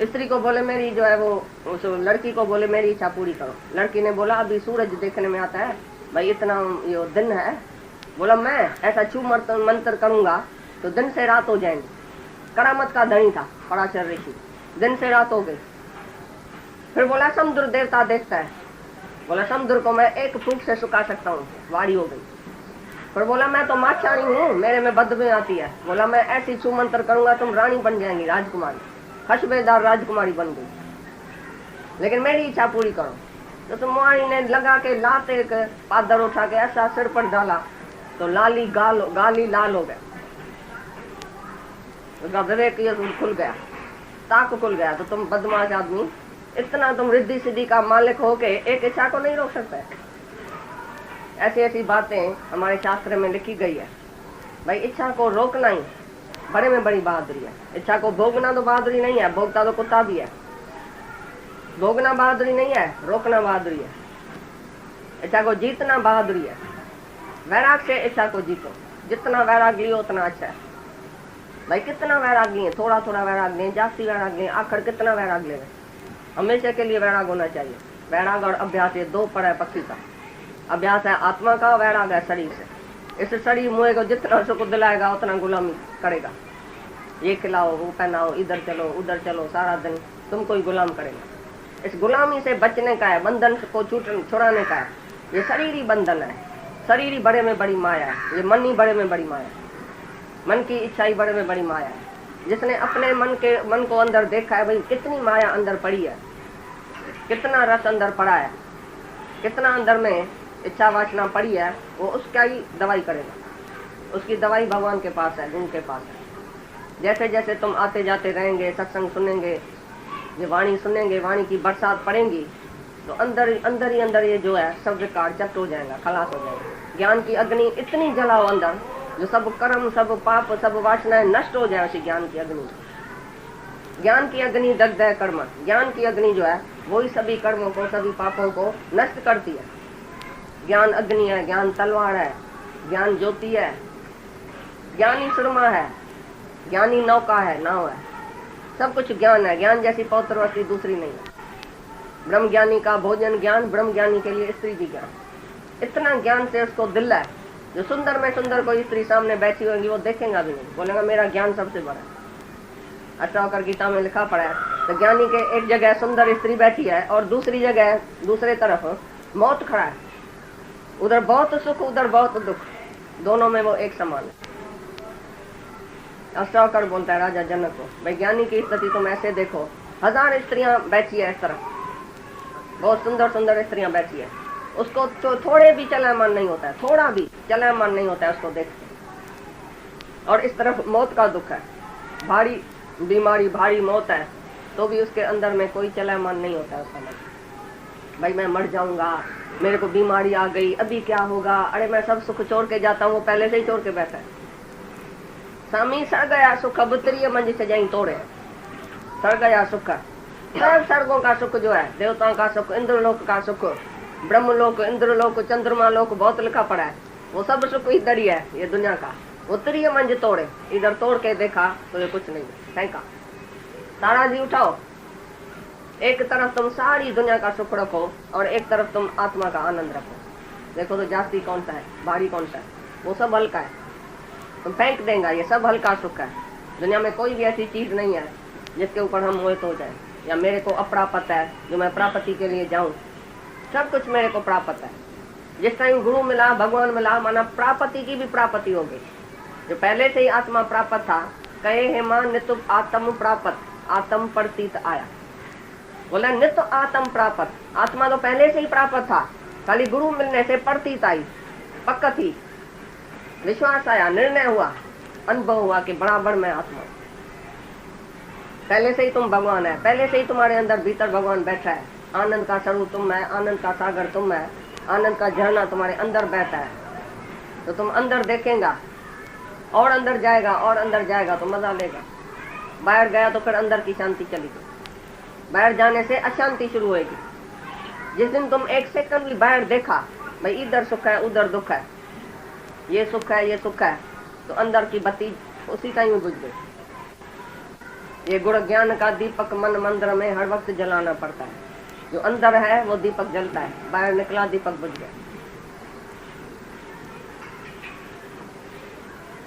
स्त्री को बोले मेरी जो है वो, उस लड़की को बोले मेरी इच्छा पूरी करो। लड़की ने बोला अभी सूरज देखने में आता है भाई, इतना ये दिन है, बोला मैं ऐसा छू मंत्र करूंगा तो दिन से रात हो जाएंगे। करामत का धनी था पराशर ऋषि, दिन से रात हो गई। फिर बोला समुद्र देवता देखता है, बोला समुद्र को मैं एक फूंक से सुखा सकता हूँ, वारी हो गई। फिर बोला मैं तो माछाणी हूँ, मेरे में बदबू आती है, बोला मैं ऐसी छू मंत्र करूंगा तुम रानी बन जाएंगी, राजकुमारी, खुशबूदार राजकुमारी बन गई, लेकिन मेरी इच्छा पूरी करो। तो तुम मोहानी ने लगा के लात एक पादर उठा के ऐसा सिर पर डाला तो गाली लाल हो गया, उसका विवेक ये खुल गया, ताक खुल गया। तो तुम बदमाश आदमी, इतना तुम रिद्धि सिद्धि का मालिक होके एक इच्छा को नहीं रोक सकते। ऐसी ऐसी बातें हमारे शास्त्र में लिखी गई है। भाई इच्छा को रोकना ही बड़े में बड़ी बहादुरी है। इच्छा को भोगना तो बहादुरी नहीं है, भोगता तो कुत्ता भी है। भोगना बहादुरी नहीं है, रोकना बहादुरी है। इच्छा को जीतना बहादुरी है। वैराग से इच्छा को जीतो, जितना वैराग लियो उतना अच्छा है। भाई कितना वैराग लिए, थोड़ा थोड़ा वैराग लें, जास्ती वैराग लें, आखिर कितना वैराग ले, हमेशा के लिए वैराग होना चाहिए। वैराग और अभ्यास ये दो पर है पक्षी का। अभ्यास है आत्मा का, वैराग है शरीर से। इस शरीर मुँह को जितना सुख दिलाएगा उतना गुलामी करेगा। ये खिलाओ, वो पहनाओ, इधर चलो उधर चलो, सारा दिन तुमको ही गुलाम करेगा। इस गुलामी से बचने का है, बंधन को छुड़ाने का है। ये शरीर ही बंधन है, शरीर ही बड़े में बड़ी माया है, ये मन ही बड़े में बड़ी माया है, मन की इच्छा ही बड़े में बड़ी माया है। जिसने अपने मन को अंदर देखा है, भाई कितनी माया अंदर पड़ी है, कितना रस अंदर पड़ा है, कितना अंदर में इच्छा वासना पड़ी है, वो उसका ही दवाई करेगा। उसकी दवाई भगवान के पास है, गुरु के पास है। जैसे जैसे तुम आते जाते रहेंगे, सत्संग सुनेंगे, ये वाणी सुनेंगे, वाणी की बरसात पड़ेंगी, तो अंदर ही अंदर ये जो है सब विकार चट हो जाएगा, खलास हो जाएगा। ज्ञान की अग्नि इतनी जलाओ अंदर, जो सब कर्म, सब पाप, सब वासनाएं नष्ट हो जाए। उसी ज्ञान की अग्नि, ज्ञान की अग्नि दग्ध है कर्म। ज्ञान की अग्नि जो है वही सभी कर्मों को, सभी पापों को नष्ट करती है। ज्ञान अग्नि है, ज्ञान तलवार है, ज्ञान ज्योति है, ज्ञानी सुरमा है, ज्ञानी नौका है, नाव है, सब कुछ ज्ञान है। ज्ञान जैसी पवित्र वस्तु दूसरी नहीं है। ब्रह्म ज्ञानी का भोजन ज्ञान, ब्रह्म ज्ञानी के लिए स्त्री भी ज्ञान। इतना ज्ञान से उसको दिल है, जो सुंदर में सुंदर कोई स्त्री सामने बैठी होगी वो देखेगा भी नहीं, बोलेगा मेरा ज्ञान सबसे बड़ा है। अच्छा होकर गीता में लिखा पड़ा है, तो ज्ञानी के एक जगह सुंदर स्त्री बैठी है और दूसरी जगह दूसरे तरफ मौत खड़ा है। उधर बहुत सुख, उधर बहुत दुख, दोनों में वो एक समान है। अष्टावक्र बोलता है राजा जनक को, वैज्ञानिक की स्थिति तुम ऐसे देखो, 1000 स्त्रियां बैठी है इस तरफ, बहुत सुंदर सुंदर स्त्रियां बैठी है, उसको तो थोड़े भी चलायमान नहीं होता है, थोड़ा भी चलायमान नहीं होता है उसको देखते। और इस तरफ मौत का दुख है, भारी बीमारी, भारी मौत है, तो भी उसके अंदर में कोई चलायमान नहीं होता है उसका मन। भाई मैं मर जाऊंगा, मेरे को बीमारी आ गई, अभी क्या होगा, अरे मैं सब सुख छोड़ के जाता हूँ, वो पहले से ही छोड़ के बैठा है। स्वामी सड़ गया सुख, अब उतरिए मंजिल से जाई तोड़े, सड़ गया सुख। सब स्वर्गों का सुख जो है, देवताओं का सुख, इंद्रलोक का सुख, ब्रह्मलोक, इंद्रलोक, चंद्रमा लोक, बहुत लिखा पड़ा है, वो सब सुख इधर ही है, ये दुनिया का। उतरिए मंजिल तोड़े, इधर तोड़ के देखा तो ये कुछ नहीं, फेंका। तारा जी उठाओ, एक तरफ तुम सारी दुनिया का सुख रखो और एक तरफ तुम आत्मा का आनंद रखो, देखो तो जास्ती कौन सा है, भारी कौन सा है। वो सब हल्का है, तुम फेंक देंगे, ये सब हल्का सुख है। दुनिया में कोई भी ऐसी चीज नहीं है जिसके ऊपर हम मोहित हो जाए, या मेरे को अप्राप्त है जो मैं प्राप्ति के लिए जाऊं, सब कुछ मेरे को प्राप्त है। जिस टाइम गुरु मिला, भगवान मिला, माना प्राप्ति की भी प्राप्ति होगी। जो पहले से ही आत्मा प्राप्त था, कहे हे मां नित्य आत्म प्राप्त, आत्म प्रतीत आया, बोला नित्य आत्म प्राप्त, आत्मा तो पहले से ही प्राप्त था, खाली गुरु मिलने से प्रतीत आई, पक्का थी, विश्वास आया, निर्णय हुआ, अनुभव हुआ कि बराबर मैं आत्मा। पहले से ही तुम भगवान है, पहले से ही तुम्हारे अंदर भीतर भगवान बैठा है, आनंद का स्वरूप तुम है, आनंद का सागर तुम है, आनंद का झरना तुम्हारे अंदर बैठा है। तो तुम अंदर देखेगा और अंदर जाएगा और अंदर जाएगा तो मजा लेगा। बाहर गया तो फिर अंदर की शांति चली गई, बाहर जाने से अशांति शुरू होगी। जिस दिन तुम एक सेकंड भी बाहर देखा, भाई इधर सुख है उधर दुख है, ये सुख है ये सुख है, तो अंदर की बत्ती उसी टाइम में बुझ गई। ये गुण ज्ञान का दीपक मन मंदिर में हर वक्त जलाना पड़ता है, जो अंदर है वो दीपक जलता है, बाहर निकला दीपक बुझ गया।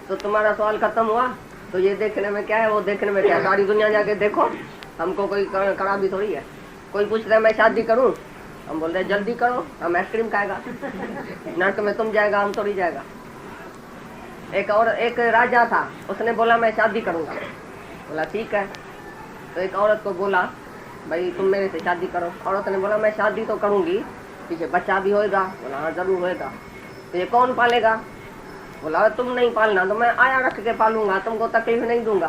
तो तुम्हारा सवाल खत्म हुआ। तो ये देखने में क्या है, वो देखने में क्या है, सारी दुनिया जाके देखो, हमको कोई खराबी थोड़ी है। कोई पूछ रहा है मैं शादी करूं, हम बोल रहे जल्दी करो, हम आइसक्रीम खाएगा, नर्क में तुम जाएगा, हम थोड़ी जाएगा। एक राजा था, उसने बोला मैं शादी करूंगा, बोला ठीक है। तो एक औरत को बोला भाई तुम मेरे से शादी करो, औरत ने बोला मैं शादी तो करूंगी, पीछे बच्चा भी होएगा, बोला हाँ जरूर होएगा। तो ये कौन पालेगा, बोला तुम नहीं पालना तो मैं आया रख के पालूंगा, तुमको तकलीफ नहीं दूंगा।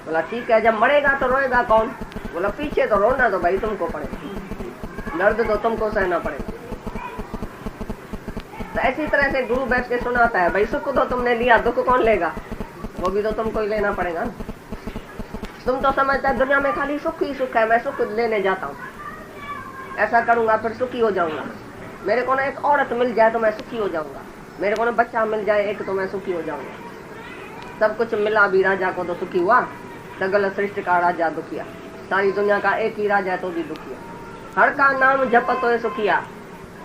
बोला ठीक है, जब मरेगा तो रोएगा कौन, बोला पीछे तो रोना तो भाई तुमको पड़ेगा, दर्द तो तुमको सहना पड़ेगा। तो ऐसी तरह से गुरु बैठ के सुनाता है, भाई सुख तो तुमने लिया, दुख कौन लेगा, वो भी तो तुमको ही लेना पड़ेगा। तुम तो समझता है दुनिया में खाली सुख ही सुख है, मैं सुख लेने जाता हूँ, ऐसा करूंगा फिर सुखी हो जाऊंगा, मेरे को ना एक औरत मिल जाए तो मैं सुखी हो जाऊंगा, मेरे को ना बच्चा मिल जाए एक तो मैं सुखी हो जाऊंगा। सब कुछ मिला भी राजा को तो सुखी हुआ, सगल सृष्टि का राजा दुखिया, सारी दुनिया का एक ही राजा है तो भी दुखिया। हर का नाम जपो तो सुखिया,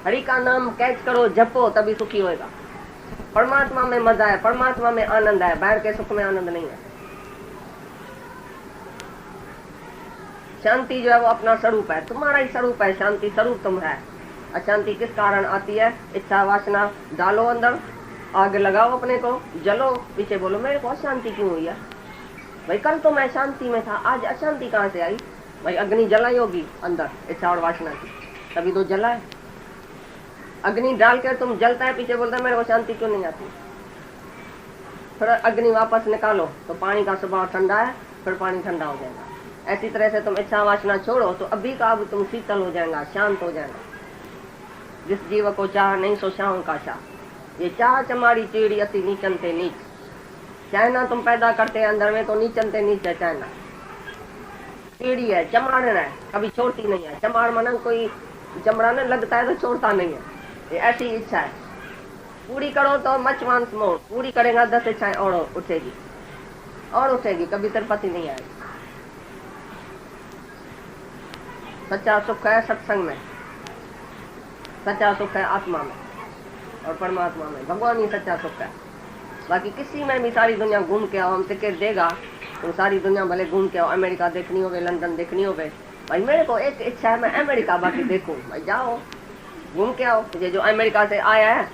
हरि का नाम कैच करो जपो तभी सुखी होएगा। परमात्मा में मजा है, परमात्मा में आनंद है, बाहर के सुख में आनंद नहीं है। शांति जो है वो अपना स्वरूप है, तुम्हारा ही स्वरूप है, शांति स्वरूप तुम है। अशांति किस कारण आती है, इच्छा वासना डालो अंदर, आग लगाओ अपने को, जलो, पीछे बोलो मेरे को अशांति क्यों हुई है, भाई कल तो मैं शांति में था, आज अशांति कहाँ से आई। भाई अग्नि जलाई होगी अंदर इच्छा और वासना की, तभी तो जला है। अग्नि डालकर तुम जलता है, पीछे बोलता है मेरे को शांति क्यों नहीं आती। फिर अग्नि वापस निकालो तो पानी का स्वभाव ठंडा है, फिर पानी ठंडा हो जाएगा। ऐसी तरह से तुम इच्छा वासना छोड़ो तो अभी का अब तुम शीतल हो जाएगा, शांत हो जाएगा। जिस जीव को चाह नहीं सो शाह का शाह, ये चाह चमारी चीड़ी अति नीचन ते नीच। चाहना तुम पैदा करते हैं अंदर में तो नीचन ते नीच है चाहना, चीड़ी है, चमाड़न है, कभी छोड़ती नहीं है। चमाड़ मना कोई चमड़ाने लगता है तो छोड़ता नहीं है, ये ऐसी इच्छा है। पूरी करो तो मच मांस मोर, पूरी करेगा 10 इच्छाएं और उठेगी और उठेगी, कभी तिरपति नहीं आएगी। सच्चा सुख है सत्संग में, सच्चा सुख है आत्मा में और परमात्मा में, भगवान ही सच्चा सुख है। बाकी किसी में भी सारी दुनिया घूम के आओ, हम टिकट देगा तो सारी दुनिया भले घूम के आओ, अमेरिका देखनी होवे, लंदन देखनी होवे, भाई मेरे को एक इच्छा है मैं अमेरिका बाकी देखूं, भाई जाओ घूम के आओ। ये जो अमेरिका से आया है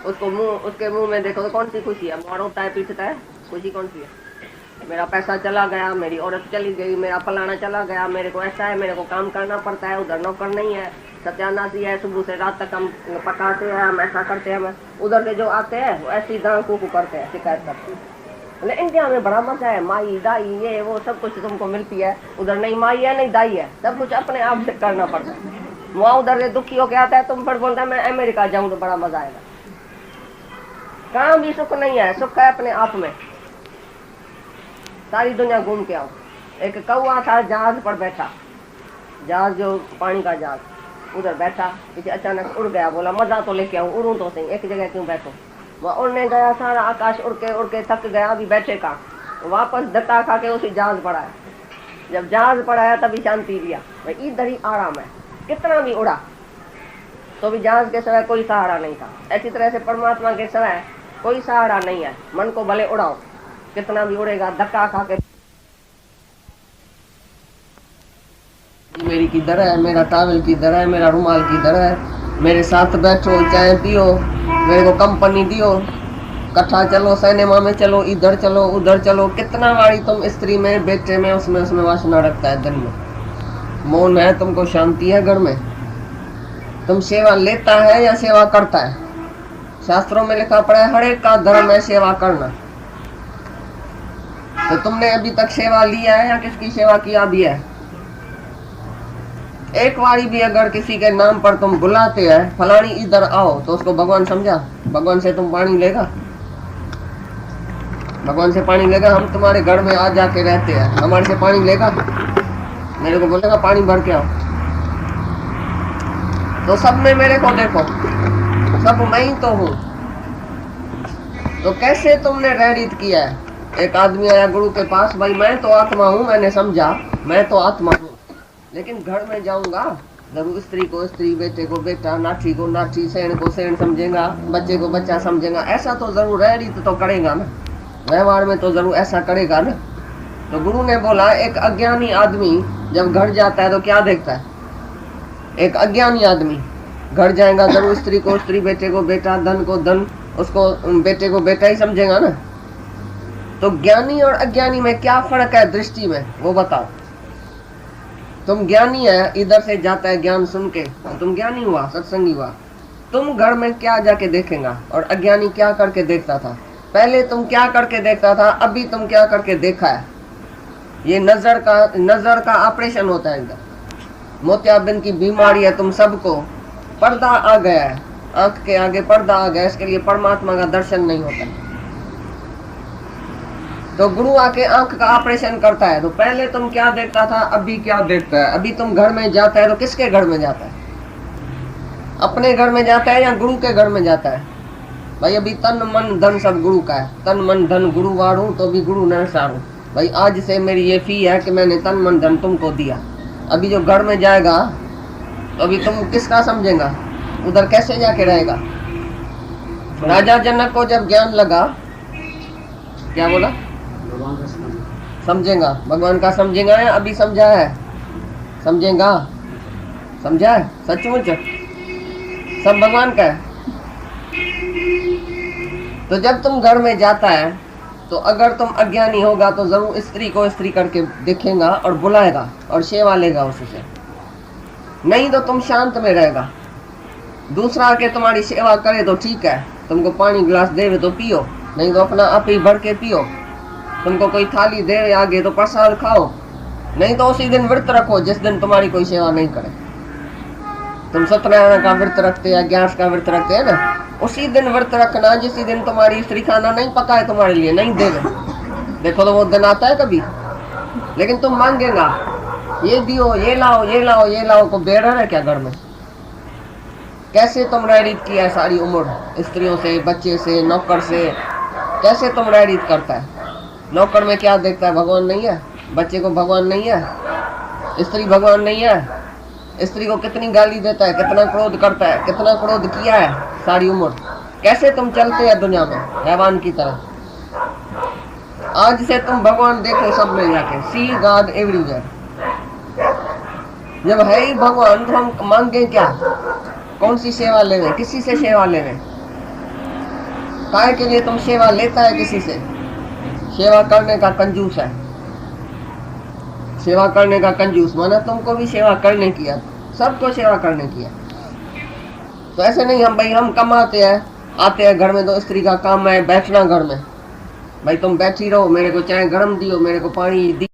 उसके मुंह में देखो तो कौन सी खुशी है? मोड़ होता है, पीटता है, खुशी कौन सी है? मेरा पैसा चला गया, मेरी औरत चली गई, मेरा फलाना चला गया, मेरे को ऐसा है, मेरे को काम करना पड़ता है, उधर नौकर नहीं है, सत्यानाशी है, सुबह से रात तक हम पकाते हैं, हम ऐसा करते हैं। उधर के जो आते हैं वो ऐसी दांव कूकू करते हैं, शिकायत करते हैं। मतलब इंडिया में बड़ा मजा है, माई दाई ये वो सब कुछ तुमको मिलती है। उधर नहीं माई है नहीं दाई है, सब कुछ अपने आप से करना पड़ता है। वहाँ उधर से दुखी होके आता है, तुम पर बोलता है मैं अमेरिका जाऊँ तो बड़ा मजा आएगा। कहाँ भी सुख नहीं है, सुख है अपने आप में। सारी दुनिया घूम के आओ। एक कौवा था जहाज पर बैठा, जहाज जो पानी का जहाज, उधर बैठा, पीछे अचानक उड़ गया। बोला मजा तो लेके आऊं, उड़ूं तो सही, एक जगह क्यों बैठो। वह उड़ने गया, सारा आकाश उड़ के थक गया, अभी बैठे का वापस धक्का खा के उसी जहाज पड़ा है। जब जहाज पड़ा है तभी शांति दिया, भाई इधर ही आराम है। कितना भी उड़ा तो भी जहाज के सिवाय कोई सहारा नहीं था। ऐसी तरह से परमात्मा के सिवाय कोई सहारा नहीं है। मन को भले उड़ाओ, कितना भी उड़ेगा, धक्का खा के। मेरी किधर है, मेरा टावल किधर है, मेरा रुमाल किधर है, मेरे साथ बैठो, चाय पियो, मेरे को कंपनी दियो, कट्ठा चलो, सिनेमा में चलो, इधर चलो उधर चलो। कितना बारी तुम स्त्री में, बेटे में, उसमें वासना रखता है। दिन में मौन है, तुमको शांति है घर में। तुम सेवा लेता है या सेवा करता है? शास्त्रों में लिखा पड़ा है हर एक का धर्म है सेवा करना। तो तुमने अभी तक सेवा लिया है या किसकी सेवा किया भी है? एक बारी भी अगर किसी के नाम पर तुम बुलाते हैं, फलानी इधर आओ, तो उसको भगवान समझा? भगवान से तुम पानी लेगा? भगवान से पानी लेगा? हम तुम्हारे घर में आ जाके रहते हैं, हमारे से पानी लेगा? मेरे को बोलेगा पानी भर के आओ? तो सब में मेरे को देखो, सब मैं ही तो हूँ। तो कैसे तुमने रेडित किया है? एक आदमी आया गुरु के पास, भाई मैं तो आत्मा हूँ, मैंने समझा मैं तो आत्मा हूँ, लेकिन घर में जाऊंगा जरूर स्त्री को स्त्री, बेटे को बेटा, नाठी को नाठी, सेण को सेण समझेगा, बच्चे को बच्चा समझेगा। ऐसा तो जरूर रेडित तो करेगा ना, व्यवहार में तो जरूर ऐसा करेगा ना। तो गुरु ने बोला एक अज्ञानी आदमी जब घर जाता है तो क्या देखता है? एक अज्ञानी आदमी घर जाएगा जरूर स्त्री को स्त्री, बेटे को बेटा, धन को धन, उसको बेटे को बेटा ही समझेगा ना। तो ज्ञानी और अज्ञानी में क्या फर्क है दृष्टि में, वो बताओ। तुम ज्ञानी है, इधर से जाता है ज्ञान सुन के, तो तुम ज्ञानी हुआ, सत्संगी हुआ। तुम घर में क्या जाके देखेगा और अज्ञानी क्या करके देखता था? पहले तुम क्या करके देखता था, अभी तुम क्या करके देखा है? ये नजर का ऑपरेशन होता है। इधर मोतियाबिंद की बीमारी है, तुम सबको पर्दा आ गया है, आंख के आगे पर्दा आ गया, इसके लिए परमात्मा का दर्शन नहीं होता। तो गुरु आके आंख का ऑपरेशन करता है। तो पहले तुम क्या देखता था, अभी क्या देखता है? अभी तुम घर में जाता है तो किसके घर में जाता है? अपने घर में जाता है या गुरु के घर में जाता है? भाई अभी तन मन धन सब गुरु का है। तन मन धन गुरु वारू तो भी गुरु न सारू। भाई आज से मेरी ये फी है कि मैंने तन मन धन तुमको दिया। अभी जो घर में जाएगा तो अभी तुम किसका समझेगा? उधर कैसे जाके रहेगा? राजा जनक को जब ज्ञान लगा, क्या बोला? समझेगा, भगवान का समझेगा या अभी समझा है? समझेगा, समझा है सचमुच सब भगवान का है। तो जब तुम घर में जाता है तो अगर तुम अज्ञानी होगा तो जरूर स्त्री को स्त्री करके देखेगा और बुलाएगा और सेवा लेगा उससे। नहीं तो तुम शांत में रहेगा। दूसरा आके तुम्हारी सेवा करे तो ठीक है, तुमको पानी गिलास दे तो पियो, नहीं तो अपना आप ही भर के पियो। तुमको कोई थाली दे आगे तो प्रसाद खाओ, नहीं तो उसी दिन व्रत रखो जिस दिन तुम्हारी कोई सेवा नहीं करे। तुम सत्यनारायण का व्रत रखते हैं, ग्यारस का व्रत रखते हैं ना, उसी दिन व्रत रखना जिस दिन तुम्हारी स्त्री खाना नहीं पकाए तुम्हारे लिए, नहीं देगा। देखो तो वो दिन आता है कभी, लेकिन तुम मांगेगा ये दियो, ये लाओ, ये लाओ, ये लाओ, को बेड़ा है क्या घर में? कैसे तुम रेडित किया है सारी उम्र स्त्रियों से, बच्चे से, नौकर से, कैसे तुम रेडित करता है? नौकर में क्या देखता है? भगवान नहीं है। बच्चे को भगवान नहीं है, स्त्री भगवान नहीं है। स्त्री को कितनी गाली देता है, कितना क्रोध करता है, कितना क्रोध किया है सारी उम्र। कैसे तुम चलते हैं दुनिया में हैवान की तरह? आज से तुम भगवान देखो सब में जाके, सी गॉड एवरीवेयर। जब है ही भगवान तो हम मांगे क्या? कौन सी सेवा ले रहे, किसी से सेवा ले रहे? काय के लिए तुम सेवा लेता है किसी से? सेवा करने का कंजूस है, सेवा करने का कंजूस माना तुमको भी सेवा करने की है, सबको सेवा करने की है। तो ऐसे नहीं हम भाई हम कमाते हैं, आते हैं घर में तो स्त्री का काम है बैठना घर में, भाई तुम बैठी रहो, मेरे को चाय गरम दियो, मेरे को पानी दी